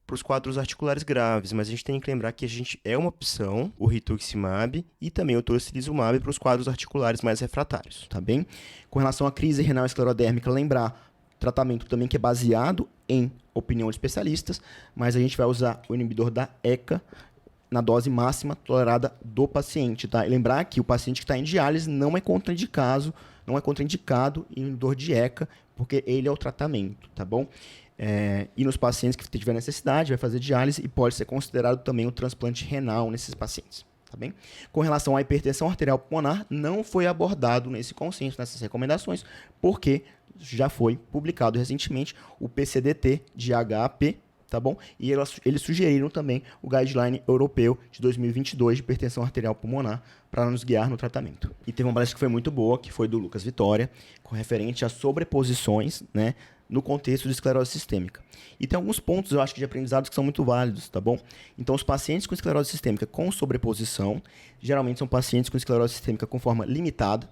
para os quadros articulares graves, mas a gente tem que lembrar que é uma opção, o rituximab e também o tocilizumab para os quadros articulares mais refratários, tá bem? Com relação à crise renal esclerodérmica, lembrar tratamento também que é baseado em opinião de especialistas, mas a gente vai usar o inibidor da ECA na dose máxima tolerada do paciente, tá? E lembrar que o paciente que está em diálise não é contraindicado em inibidor de ECA, porque ele é o tratamento, tá bom? E nos pacientes que tiver necessidade, vai fazer diálise e pode ser considerado também o transplante renal nesses pacientes, tá bem? Com relação à hipertensão arterial pulmonar, não foi abordado nesse consenso, nessas recomendações, porque já foi publicado recentemente o PCDT de HAP, tá bom? E eles sugeriram também o guideline europeu de 2022 de hipertensão arterial pulmonar para nos guiar no tratamento. E teve uma palestra que foi muito boa, que foi do Lucas Vitória, com referente a sobreposições, né, no contexto de esclerose sistêmica. E tem alguns pontos, eu acho, de aprendizados que são muito válidos, tá bom? Então, os pacientes com esclerose sistêmica com sobreposição, geralmente são pacientes com esclerose sistêmica com forma limitada,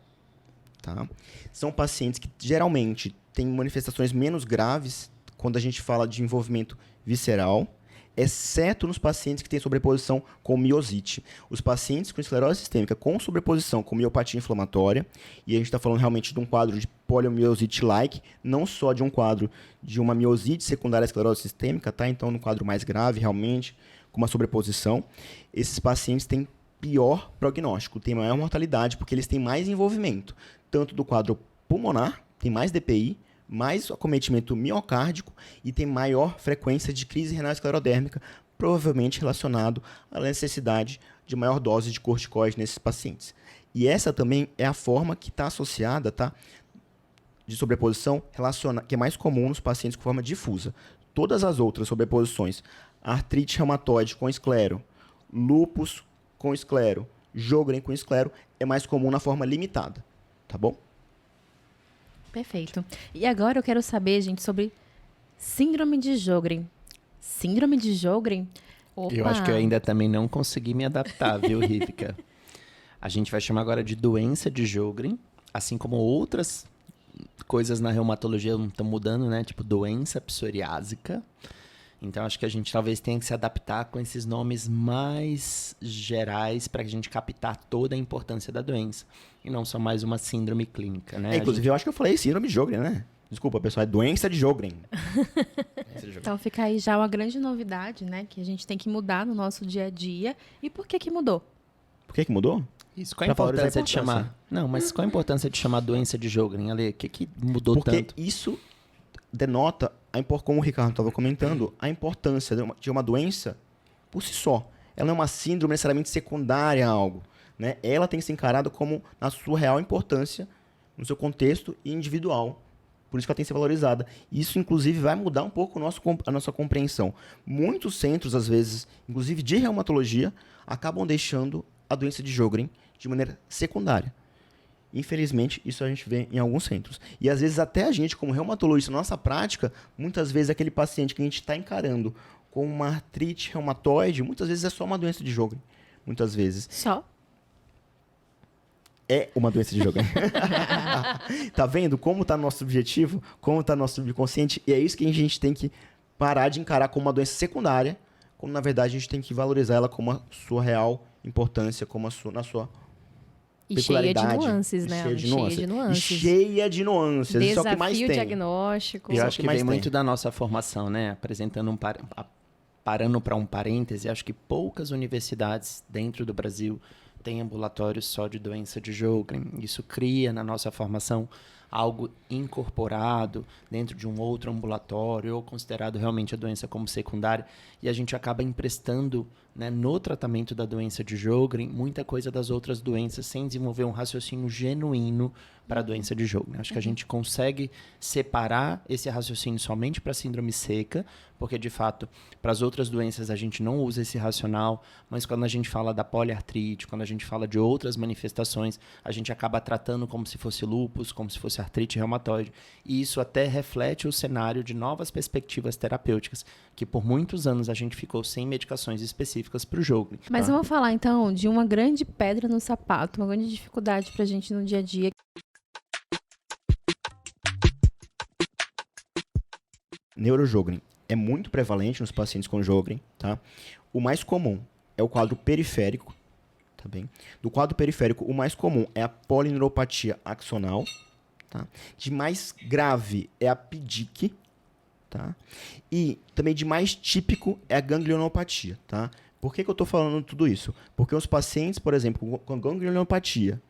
tá? São pacientes que geralmente têm manifestações menos graves quando a gente fala de envolvimento visceral, exceto nos pacientes que têm sobreposição com miosite. Os pacientes com esclerose sistêmica com sobreposição com miopatia inflamatória, e a gente está falando realmente de um quadro de poliomiosite-like, não só de um quadro de uma miosite secundária à esclerose sistêmica, tá? Então, no quadro mais grave, realmente, com uma sobreposição, esses pacientes têm pior prognóstico, têm maior mortalidade, porque eles têm mais envolvimento, tanto do quadro pulmonar, tem mais DPI, mais acometimento miocárdico e tem maior frequência de crise renal esclerodérmica, provavelmente relacionado à necessidade de maior dose de corticoide nesses pacientes. E essa também é a forma que está associada, tá, de sobreposição que é mais comum nos pacientes com forma difusa. Todas as outras sobreposições, artrite reumatoide com esclero, lúpus com esclero, Sjögren com esclero, é mais comum na forma limitada, tá bom? Perfeito. E agora eu quero saber, gente, sobre síndrome de Sjögren. Síndrome de Sjögren? Opa. Eu acho que eu ainda também não consegui me adaptar, viu, Rivka? A gente vai chamar agora de doença de Sjögren, assim como outras coisas na reumatologia estão mudando, né? Tipo doença psoriásica. Então, acho que a gente talvez tenha que se adaptar com esses nomes mais gerais para a gente captar toda a importância da doença. E não só mais uma síndrome clínica, né? Inclusive, eu acho que eu falei síndrome de Sjögren, né? Desculpa, pessoal, é doença de Sjögren. Então fica aí já uma grande novidade, né? Que a gente tem que mudar no nosso dia a dia. E por que mudou? Por que mudou? Isso, qual a importância de chamar? Não, mas qual a importância de chamar doença de Sjögren, Ale? O que mudou tanto? Porque isso denota, como o Ricardo estava comentando, a importância de uma doença por si só. Ela não é uma síndrome necessariamente secundária a algo, né? Ela tem que ser encarada como na sua real importância, no seu contexto individual. Por isso que ela tem que ser valorizada. Isso, inclusive, vai mudar um pouco a nossa compreensão. Muitos centros, às vezes, inclusive de reumatologia, acabam deixando a doença de Sjögren de maneira secundária. Infelizmente, isso a gente vê em alguns centros. E às vezes até a gente, como reumatologista, na nossa prática, muitas vezes aquele paciente que a gente está encarando com uma artrite reumatoide, muitas vezes é só uma doença de Sjögren. Muitas vezes. Só? É uma doença de Sjögren. Tá vendo como está nosso objetivo? Como está nosso subconsciente? E é isso que a gente tem que parar de encarar como uma doença secundária, quando na verdade a gente tem que valorizar ela como a sua real importância, como na sua e cheia de nuances, né? Cheia de nuances. E cheia de nuances. Desafio isso é o que mais tem. diagnóstico. Eu acho que vem muito da nossa formação, né? Apresentando parando para um parêntese, acho que poucas universidades dentro do Brasil têm ambulatórios só de doença de Sjögren. Isso cria na nossa formação algo incorporado dentro de um outro ambulatório ou considerado realmente a doença como secundária, e a gente acaba emprestando, né, no tratamento da doença de Sjögren muita coisa das outras doenças sem desenvolver um raciocínio genuíno para a doença de Sjögren. Acho que a gente consegue separar esse raciocínio somente para a síndrome seca, porque de fato para as outras doenças a gente não usa esse racional, mas quando a gente fala da poliartrite, quando a gente fala de outras manifestações, a gente acaba tratando como se fosse lúpus, como se fosse artrite reumatoide. E isso até reflete o cenário de novas perspectivas terapêuticas, que por muitos anos a gente ficou sem medicações específicas para o Sjögren. Mas tá? vamos falar, então, de uma grande pedra no sapato, uma grande dificuldade pra gente no dia a dia. Neurosjögren é muito prevalente nos pacientes com Sjögren, tá? O mais comum é o quadro periférico, tá bem? Do quadro periférico, o mais comum é a polineuropatia axonal, tá? De mais grave é a PDIC, tá? E também de mais típico é a ganglionopatia, tá? Por que eu estou falando tudo isso? Porque os pacientes, por exemplo, com ganglionopatia,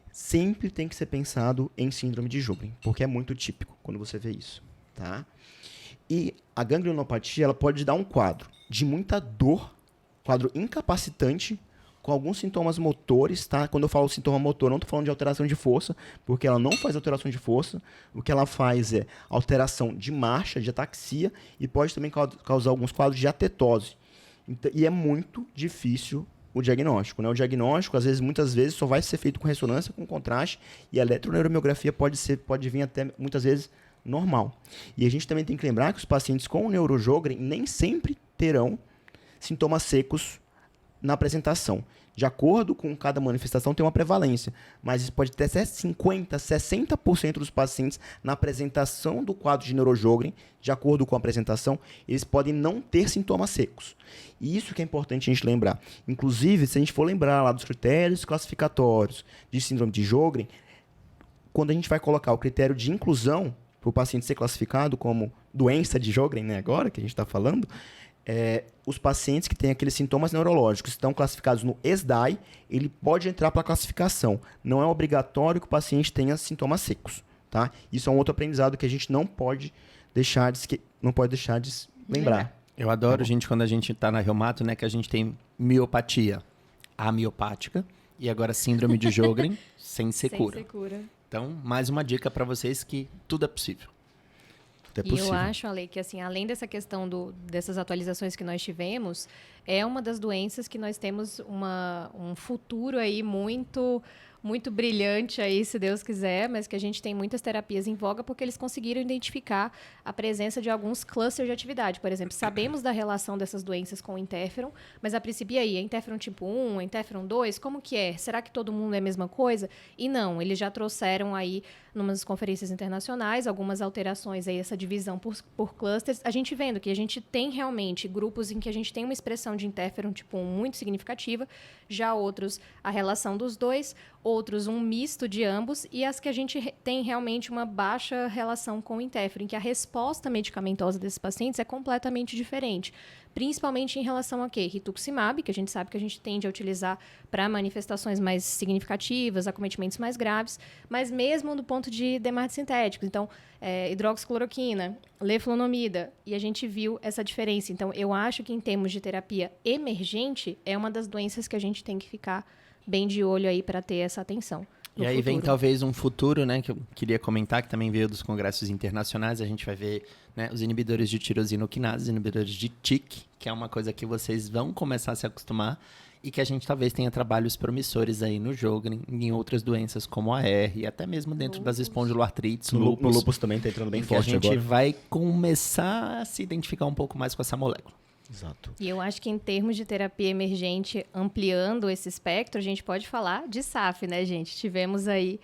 sempre tem que ser pensado em síndrome de Sjögren, porque é muito típico quando você vê isso, tá? E a ganglionopatia, ela pode dar um quadro de muita dor, quadro incapacitante, com alguns sintomas motores, tá? Quando eu falo sintoma motor, não estou falando de alteração de força, porque ela não faz alteração de força. O que ela faz é alteração de marcha, de ataxia, e pode também causar alguns quadros de atetose. E é muito difícil o diagnóstico, né? O diagnóstico, muitas vezes, só vai ser feito com ressonância, com contraste, e a eletroneuromiografia pode vir até, muitas vezes, normal. E a gente também tem que lembrar que os pacientes com Neurosjögren nem sempre terão sintomas secos na apresentação. De acordo com cada manifestação, tem uma prevalência, mas isso pode ter até 50%, 60% dos pacientes na apresentação do quadro de Neurosjögren, de acordo com a apresentação, eles podem não ter sintomas secos. E isso que é importante a gente lembrar. Inclusive, se a gente for lembrar lá dos critérios classificatórios de síndrome de Sjögren, quando a gente vai colocar o critério de inclusão para o paciente ser classificado como doença de Sjögren, né, agora que a gente está falando, os pacientes que têm aqueles sintomas neurológicos estão classificados no SDAI, ele pode entrar para a classificação. Não é obrigatório que o paciente tenha sintomas secos, tá? Isso é um outro aprendizado que a gente não pode deixar de lembrar. Eu adoro, gente, quando a gente está na reumato, né, que a gente tem miopatia amiopática e agora síndrome de Sjögren sem ser cura. Sem ser cura. Então, mais uma dica para vocês que tudo é possível. É possível. E eu acho, Ale, que assim, além dessa questão dessas atualizações que nós tivemos, é uma das doenças que nós temos um futuro aí muito brilhante aí, se Deus quiser, mas que a gente tem muitas terapias em voga porque eles conseguiram identificar a presença de alguns clusters de atividade. Por exemplo, sabemos da relação dessas doenças com o interferon, mas a princípio, e aí, é interferon tipo 1, é interferon 2, como que é? Será que todo mundo é a mesma coisa? E não, eles já trouxeram aí, numas conferências internacionais, algumas alterações aí, essa divisão por clusters, a gente vendo que a gente tem realmente grupos em que a gente tem uma expressão de interferon tipo 1 muito significativa, já outros a relação dos dois, outros um misto de ambos, e as que a gente tem realmente uma baixa relação com o interferon, em que a resposta medicamentosa desses pacientes é completamente diferente. Principalmente em relação a quê? Rituximab, que a gente sabe que a gente tende a utilizar para manifestações mais significativas, acometimentos mais graves, mas mesmo do ponto de dermates sintéticos. Então, hidroxicloroquina, leflunomida, e a gente viu essa diferença. Então, eu acho que em termos de terapia emergente, é uma das doenças que a gente tem que ficar bem de olho aí para ter essa atenção. E aí vem talvez um futuro, né, que eu queria comentar, que também veio dos congressos internacionais, a gente vai ver, né, os inibidores de tirosina quinase, os inibidores de TYK, que é uma coisa que vocês vão começar a se acostumar e que a gente talvez tenha trabalhos promissores aí no Sjögren, em outras doenças como a R, até mesmo dentro das espondiloartrites, No lúpus também está entrando bem forte agora. A gente vai começar a se identificar um pouco mais com essa molécula. Exato. E eu acho que em termos de terapia emergente, ampliando esse espectro, a gente pode falar de SAF, né, gente? Tivemos aí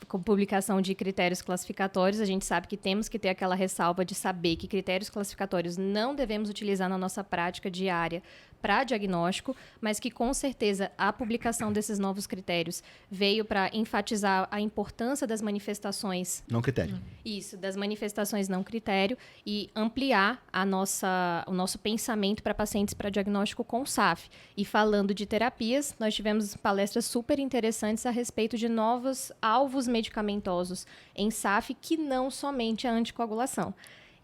com publicação de critérios classificatórios, a gente sabe que temos que ter aquela ressalva de saber que critérios classificatórios não devemos utilizar na nossa prática diária para diagnóstico, mas que com certeza a publicação desses novos critérios veio para enfatizar a importância das manifestações... Não critério. Isso, das manifestações não critério e ampliar o nosso pensamento para pacientes para diagnóstico com SAF. E falando de terapias, nós tivemos palestras super interessantes a respeito de novos alvos medicamentosos em SAF que não somente a anticoagulação.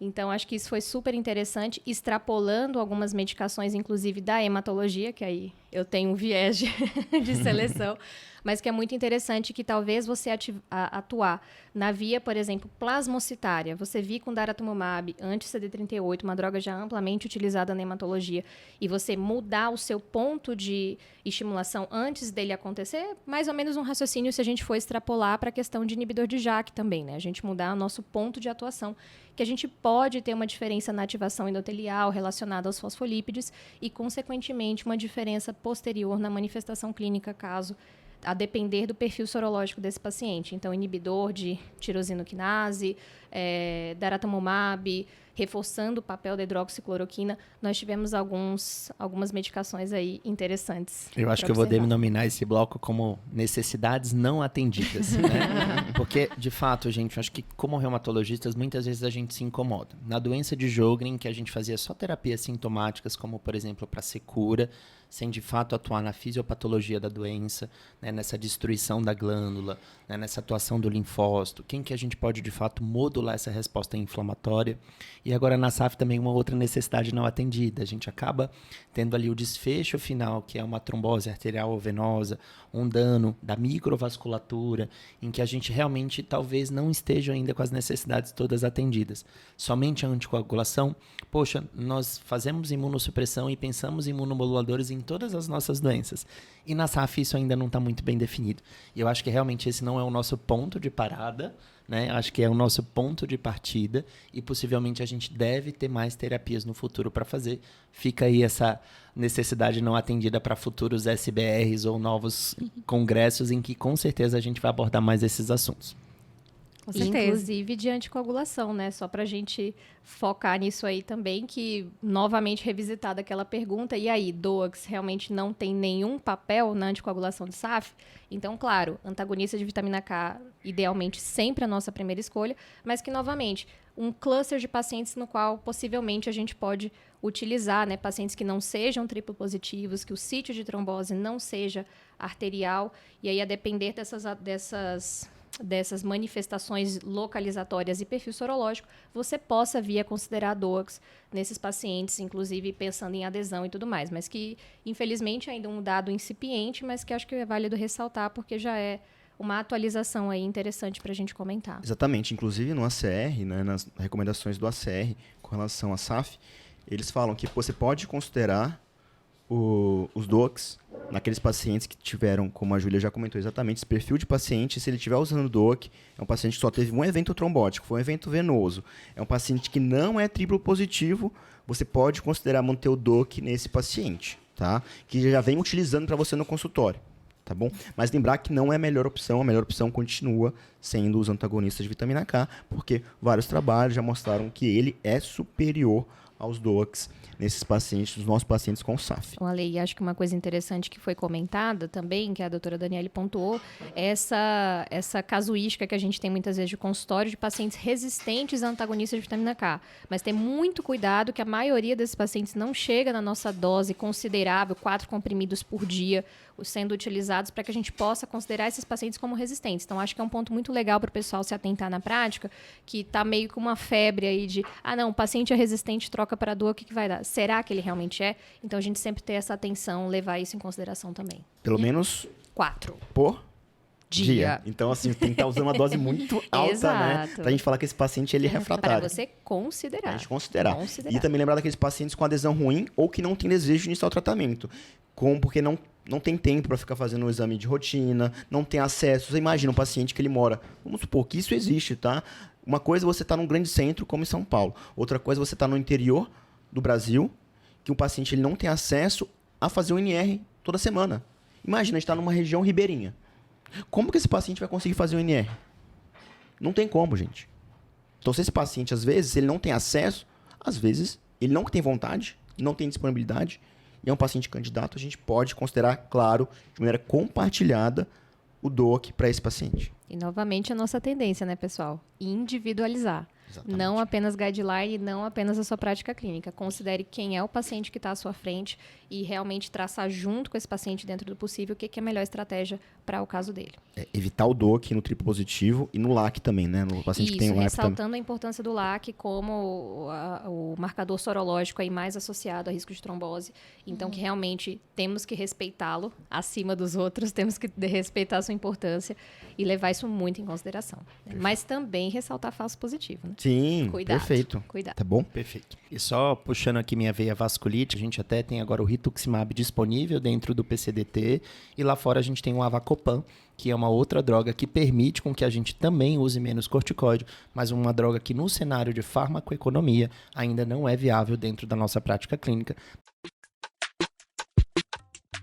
Então, acho que isso foi super interessante, extrapolando algumas medicações, inclusive da hematologia, que aí eu tenho um viés de seleção, mas que é muito interessante que talvez você atuar na via, por exemplo, plasmocitária. Você vir com daratumumab, anti-CD38, uma droga já amplamente utilizada na hematologia, e você mudar o seu ponto de estimulação antes dele acontecer, mais ou menos um raciocínio se a gente for extrapolar para a questão de inibidor de JAK também, né? A gente mudar o nosso ponto de atuação, que a gente pode ter uma diferença na ativação endotelial relacionada aos fosfolípides e, consequentemente, uma diferença posterior na manifestação clínica, caso a depender do perfil sorológico desse paciente. Então, inibidor de tirosinoquinase, daratumumab, reforçando o papel da hidroxicloroquina, nós tivemos algumas medicações aí interessantes. Eu acho que eu vou denominar esse bloco como necessidades não atendidas, né? Porque, de fato, gente, eu acho que como reumatologistas, muitas vezes a gente se incomoda. Na doença de Sjögren, que a gente fazia só terapias sintomáticas, como, por exemplo, para secura, sem de fato atuar na fisiopatologia da doença, né, nessa destruição da glândula, né, nessa atuação do linfócito, quem que a gente pode de fato modular essa resposta inflamatória. E agora na SAF também uma outra necessidade não atendida, a gente acaba tendo ali o desfecho final, que é uma trombose arterial ou venosa, um dano da microvasculatura, em que a gente realmente talvez não esteja ainda com as necessidades todas atendidas. Somente a anticoagulação, poxa, nós fazemos imunossupressão e pensamos em imunomoduladores em todas as nossas doenças. E na SAF isso ainda não está muito bem definido. E eu acho que realmente esse não é o nosso ponto de parada, né? Acho que é o nosso ponto de partida e possivelmente a gente deve ter mais terapias no futuro para fazer. Fica aí essa necessidade não atendida para futuros SBRs ou novos congressos em que com certeza a gente vai abordar mais esses assuntos. Com certeza. Inclusive de anticoagulação, né? Só para a gente focar nisso aí também, que novamente revisitada aquela pergunta, e aí, DOACs realmente não tem nenhum papel na anticoagulação de SAF? Então, claro, antagonista de vitamina K, idealmente sempre a nossa primeira escolha, mas que, novamente, um cluster de pacientes no qual possivelmente a gente pode utilizar, né? Pacientes que não sejam triplo positivos, que o sítio de trombose não seja arterial, e aí a depender dessas manifestações localizatórias e perfil sorológico, você possa vir a considerar DOACs nesses pacientes, inclusive pensando em adesão e tudo mais, mas que, infelizmente, ainda é um dado incipiente, mas que acho que é válido ressaltar, porque já é uma atualização aí interessante para a gente comentar. Exatamente. Inclusive no ACR, né, nas recomendações do ACR com relação à SAF, eles falam que você pode considerar os DOACs naqueles pacientes que tiveram, como a Júlia já comentou exatamente, esse perfil de paciente, se ele estiver usando DOAC, é um paciente que só teve um evento trombótico, foi um evento venoso, é um paciente que não é triplo positivo, você pode considerar manter o DOAC nesse paciente, tá? Que já vem utilizando para você no consultório, tá bom? Mas lembrar que não é a melhor opção continua sendo os antagonistas de vitamina K, porque vários trabalhos já mostraram que ele é superior aos DOACs nesses pacientes, os nossos pacientes com SAF. Bom, Ale, acho que uma coisa interessante que foi comentada também, que a doutora Daniele pontuou, é essa casuística que a gente tem muitas vezes de consultório de pacientes resistentes a antagonistas de vitamina K. Mas tem muito cuidado que a maioria desses pacientes não chega na nossa dose considerável, 4 comprimidos por dia, sendo utilizados para que a gente possa considerar esses pacientes como resistentes. Então, acho que é um ponto muito legal para o pessoal se atentar na prática, que está meio com uma febre aí de, não, o paciente é resistente, troca para DOAC, o que vai dar? Será que ele realmente é? Então, a gente sempre ter essa atenção, levar isso em consideração também. Pelo menos 4 por dia. Então, assim, tem que estar usando uma dose muito alta, né? Pra gente falar que esse paciente ele é refratário. Para você considerar. Pra gente considerar. E também lembrar daqueles pacientes com adesão ruim ou que não tem desejo de iniciar o tratamento. Porque não tem tempo para ficar fazendo um exame de rotina, não tem acesso. Você imagina um paciente que ele mora... Vamos supor que isso existe, tá? Uma coisa é você estar num grande centro, como em São Paulo. Outra coisa é você estar no interior do Brasil, que o paciente ele não tem acesso a fazer o NR toda semana. Imagina, a gente está numa região ribeirinha. Como que esse paciente vai conseguir fazer o NR? Não tem como, gente. Então, se esse paciente, às vezes, ele não tem acesso, às vezes, ele não tem vontade, não tem disponibilidade, e é um paciente candidato, a gente pode considerar, claro, de maneira compartilhada, o DOAC para esse paciente. E, novamente, a nossa tendência, né, pessoal? Individualizar. Exatamente. Não apenas guideline, não apenas a sua prática clínica. Considere quem é o paciente que está à sua frente e realmente traçar junto com esse paciente, dentro do possível, o que é a melhor estratégia para o caso dele. Evitar o DOC no triplo positivo e no LAC também, né? No paciente que tem o LAC ressaltando também. a importância do LAC como o marcador sorológico aí mais associado a risco de trombose. Então, que realmente temos que respeitá-lo acima dos outros, temos que respeitar a sua importância e levar isso muito em consideração. Né? Mas também ressaltar falso positivo. Né? Sim, Cuidado. perfeito. Cuidado. Tá bom? Perfeito. E só puxando aqui minha veia vasculite, a gente até tem agora o rituximab disponível dentro do PCDT e lá fora a gente tem o Avacopan, que é uma outra droga que permite com que a gente também use menos corticóide, mas uma droga que no cenário de farmacoeconomia ainda não é viável dentro da nossa prática clínica.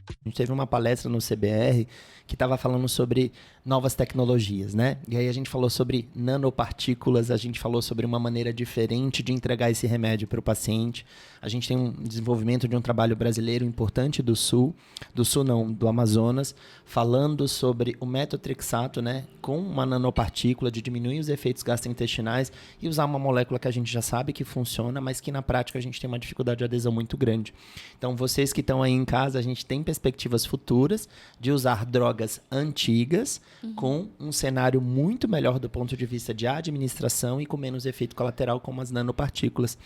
A gente teve uma palestra no CBR que estava falando sobre novas tecnologias, né? E aí a gente falou sobre nanopartículas, a gente falou sobre uma maneira diferente de entregar esse remédio para o paciente. A gente tem um desenvolvimento de um trabalho brasileiro importante do Amazonas, falando sobre o metotrexato, né? Com uma nanopartícula de diminuir os efeitos gastrointestinais e usar uma molécula que a gente já sabe que funciona, mas que na prática a gente tem uma dificuldade de adesão muito grande. Então, vocês que estão aí em casa, a gente tem perspectivas futuras de usar drogas antigas com um cenário muito melhor do ponto de vista de administração e com menos efeito colateral, como as nanopartículas.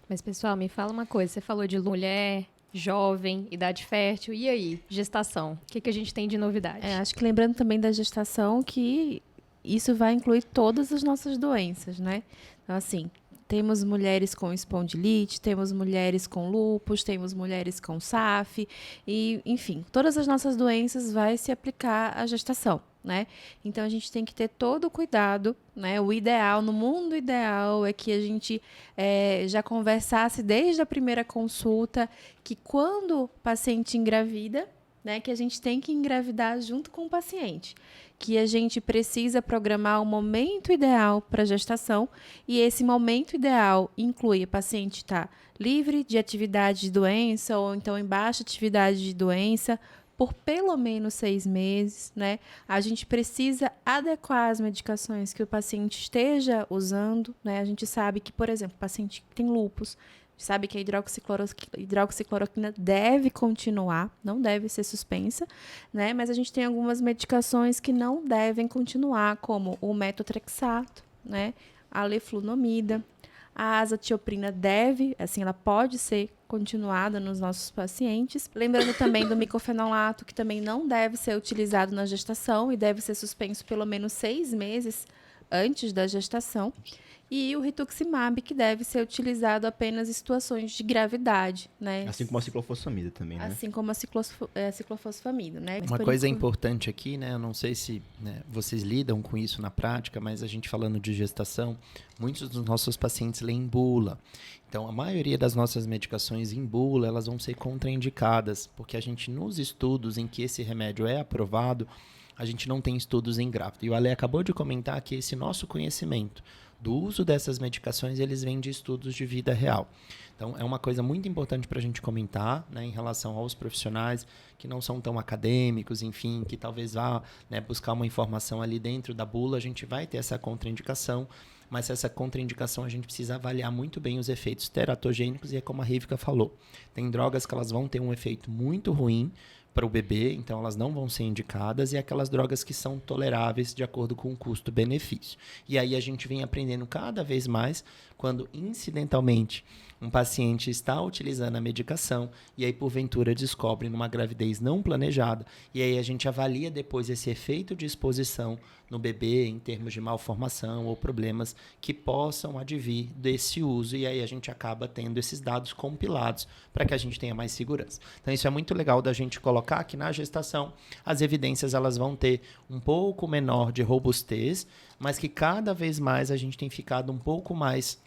Mas, pessoal, me fala uma coisa. Você falou de mulher, jovem, idade fértil. E aí, gestação? O que a gente tem de novidade? Acho que lembrando também da gestação que isso vai incluir todas as nossas doenças, né? Então, assim, temos mulheres com espondilite, temos mulheres com lúpus, temos mulheres com SAF, e, enfim, todas as nossas doenças vai se aplicar à gestação, né? Então, a gente tem que ter todo o cuidado, né? O ideal, no mundo ideal, é que a gente já conversasse desde a primeira consulta que quando o paciente engravida, né, que a gente tem que engravidar junto com o paciente, que a gente precisa programar o momento ideal para a gestação e esse momento ideal inclui o paciente estar livre de atividade de doença ou então em baixa atividade de doença por pelo menos 6 meses, né? A gente precisa adequar as medicações que o paciente esteja usando, né? A gente sabe que, por exemplo, o paciente que tem lúpus, sabe que a hidroxicloroquina deve continuar, não deve ser suspensa, né? Mas a gente tem algumas medicações que não devem continuar, como o metotrexato, né? A leflunomida. A azatioprina ela pode ser continuada nos nossos pacientes. Lembrando também do micofenolato, que também não deve ser utilizado na gestação e deve ser suspenso pelo menos 6 meses antes da gestação. E o rituximab, que deve ser utilizado apenas em situações de gravidade, né? Assim como a ciclofosfamida também, né? Assim como a ciclofosfamida, né? Uma coisa importante aqui, né? Eu não sei se vocês lidam com isso na prática, mas a gente falando de gestação, muitos dos nossos pacientes leem bula. Então, a maioria das nossas medicações em bula, elas vão ser contraindicadas, porque a gente, nos estudos em que esse remédio é aprovado, a gente não tem estudos em grávido. E o Ale acabou de comentar que esse nosso conhecimento do uso dessas medicações, eles vêm de estudos de vida real. Então, é uma coisa muito importante para a gente comentar, né, em relação aos profissionais que não são tão acadêmicos, enfim, que talvez vá buscar uma informação ali dentro da bula, a gente vai ter essa contraindicação, mas essa contraindicação a gente precisa avaliar muito bem os efeitos teratogênicos e é como a Rivka falou, tem drogas que elas vão ter um efeito muito ruim para o bebê, então elas não vão ser indicadas, e aquelas drogas que são toleráveis de acordo com o custo-benefício. E aí a gente vem aprendendo cada vez mais quando, incidentalmente, um paciente está utilizando a medicação e aí, porventura, descobre numa gravidez não planejada, e aí a gente avalia depois esse efeito de exposição no bebê em termos de malformação ou problemas que possam advir desse uso, e aí a gente acaba tendo esses dados compilados para que a gente tenha mais segurança. Então, isso é muito legal da gente colocar que na gestação as evidências elas vão ter um pouco menor de robustez, mas que cada vez mais a gente tem ficado um pouco mais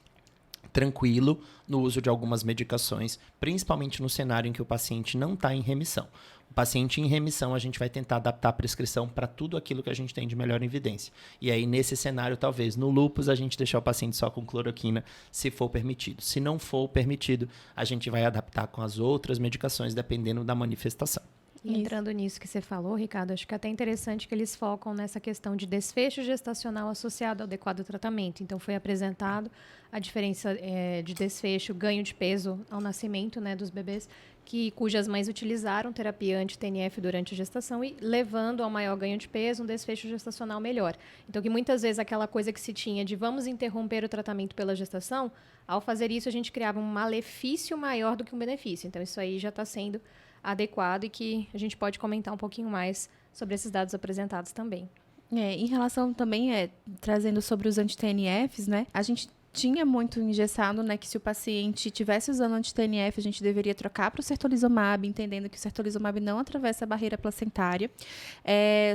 tranquilo no uso de algumas medicações, principalmente no cenário em que o paciente não está em remissão. O paciente em remissão, a gente vai tentar adaptar a prescrição para tudo aquilo que a gente tem de melhor evidência. E aí, nesse cenário, talvez, no lúpus, a gente deixar o paciente só com cloroquina, se for permitido. Se não for permitido, a gente vai adaptar com as outras medicações, dependendo da manifestação. E entrando nisso que você falou, Ricardo, acho que é até interessante que eles focam nessa questão de desfecho gestacional associado ao adequado tratamento. Então, foi apresentado a diferença de desfecho, ganho de peso ao nascimento, né, dos bebês, cujas mães utilizaram terapia anti-TNF durante a gestação e levando ao maior ganho de peso, um desfecho gestacional melhor. Então, que muitas vezes aquela coisa que se tinha de vamos interromper o tratamento pela gestação, ao fazer isso a gente criava um malefício maior do que um benefício. Então, isso aí já está sendo adequado e que a gente pode comentar um pouquinho mais sobre esses dados apresentados também. Em relação também, trazendo sobre os anti-TNFs, né? A gente tinha muito engessado, né, que se o paciente tivesse usando anti-TNF, a gente deveria trocar para o certolizumab, entendendo que o certolizumab não atravessa a barreira placentária.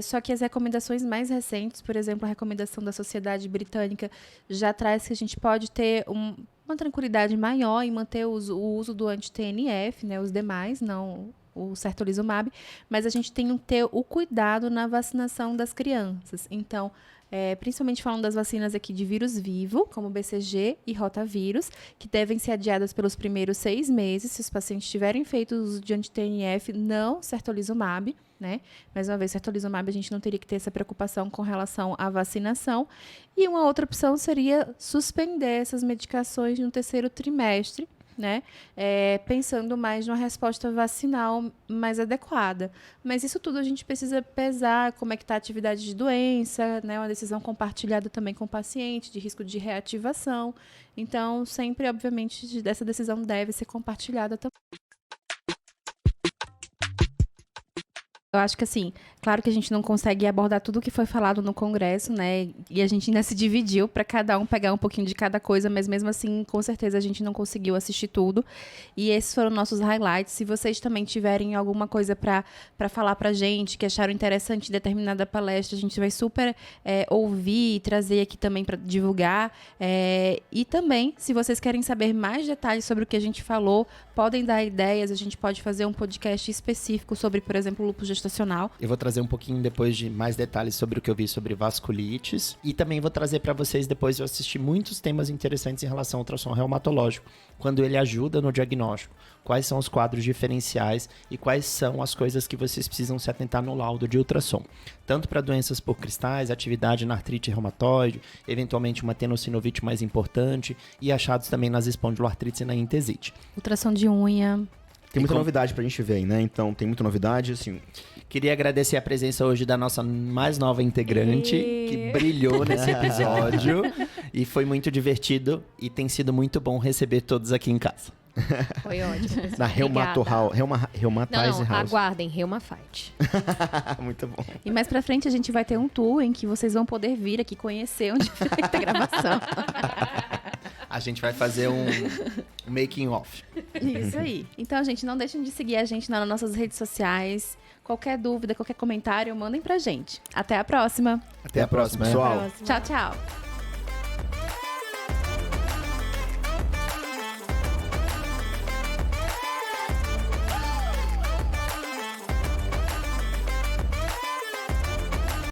Só que as recomendações mais recentes, por exemplo, a recomendação da Sociedade Britânica já traz que a gente pode ter uma tranquilidade maior em manter o uso do anti-TNF, né, os demais, não o certolizumab, mas a gente tem que ter o cuidado na vacinação das crianças. Então, principalmente falando das vacinas aqui de vírus vivo, como BCG e rotavírus, que devem ser adiadas pelos primeiros 6 meses, se os pacientes tiverem feito uso de anti-TNF, não certolizumab, né? Mais uma vez, certolizumab, a gente não teria que ter essa preocupação com relação à vacinação. E uma outra opção seria suspender essas medicações no 3º trimestre, né? Pensando mais numa resposta vacinal mais adequada. Mas isso tudo a gente precisa pesar como é que está a atividade de doença, né? Uma decisão compartilhada também com o paciente, de risco de reativação. Então, sempre, obviamente, essa decisão deve ser compartilhada também. Eu acho que, assim, claro que a gente não consegue abordar tudo o que foi falado no Congresso, né? E a gente ainda se dividiu para cada um pegar um pouquinho de cada coisa, mas mesmo assim, com certeza, a gente não conseguiu assistir tudo. E esses foram nossos highlights. Se vocês também tiverem alguma coisa para falar pra gente, que acharam interessante em determinada palestra, a gente vai super ouvir e trazer aqui também para divulgar. E também, se vocês querem saber mais detalhes sobre o que a gente falou, podem dar ideias. A gente pode fazer um podcast específico sobre, por exemplo, lúpus gestacional. Eu vou trazer um pouquinho depois de mais detalhes sobre o que eu vi sobre vasculites. E também vou trazer para vocês, depois eu assisti muitos temas interessantes em relação ao ultrassom reumatológico, quando ele ajuda no diagnóstico. Quais são os quadros diferenciais e quais são as coisas que vocês precisam se atentar no laudo de ultrassom. Tanto para doenças por cristais, atividade na artrite reumatoide, eventualmente uma tenossinovite mais importante e achados também nas espondiloartrites e na intesite. Ultrassom de unha. Tem muita novidade pra gente ver aí, né? Então, tem muita novidade, assim. Queria agradecer a presença hoje da nossa mais nova integrante, que brilhou nesse episódio. E foi muito divertido e tem sido muito bom receber todos aqui em casa. Foi ótimo. Na Reumatise House. Aguardem, Reuma Fight. Muito bom. E mais pra frente a gente vai ter um tour em que vocês vão poder vir aqui conhecer onde foi a gravação. A gente vai fazer um making off. Isso aí. Então, gente, não deixem de seguir a gente nas nossas redes sociais. Qualquer dúvida, qualquer comentário, mandem pra gente. Até a próxima. Até a próxima, pessoal. Tchau, tchau.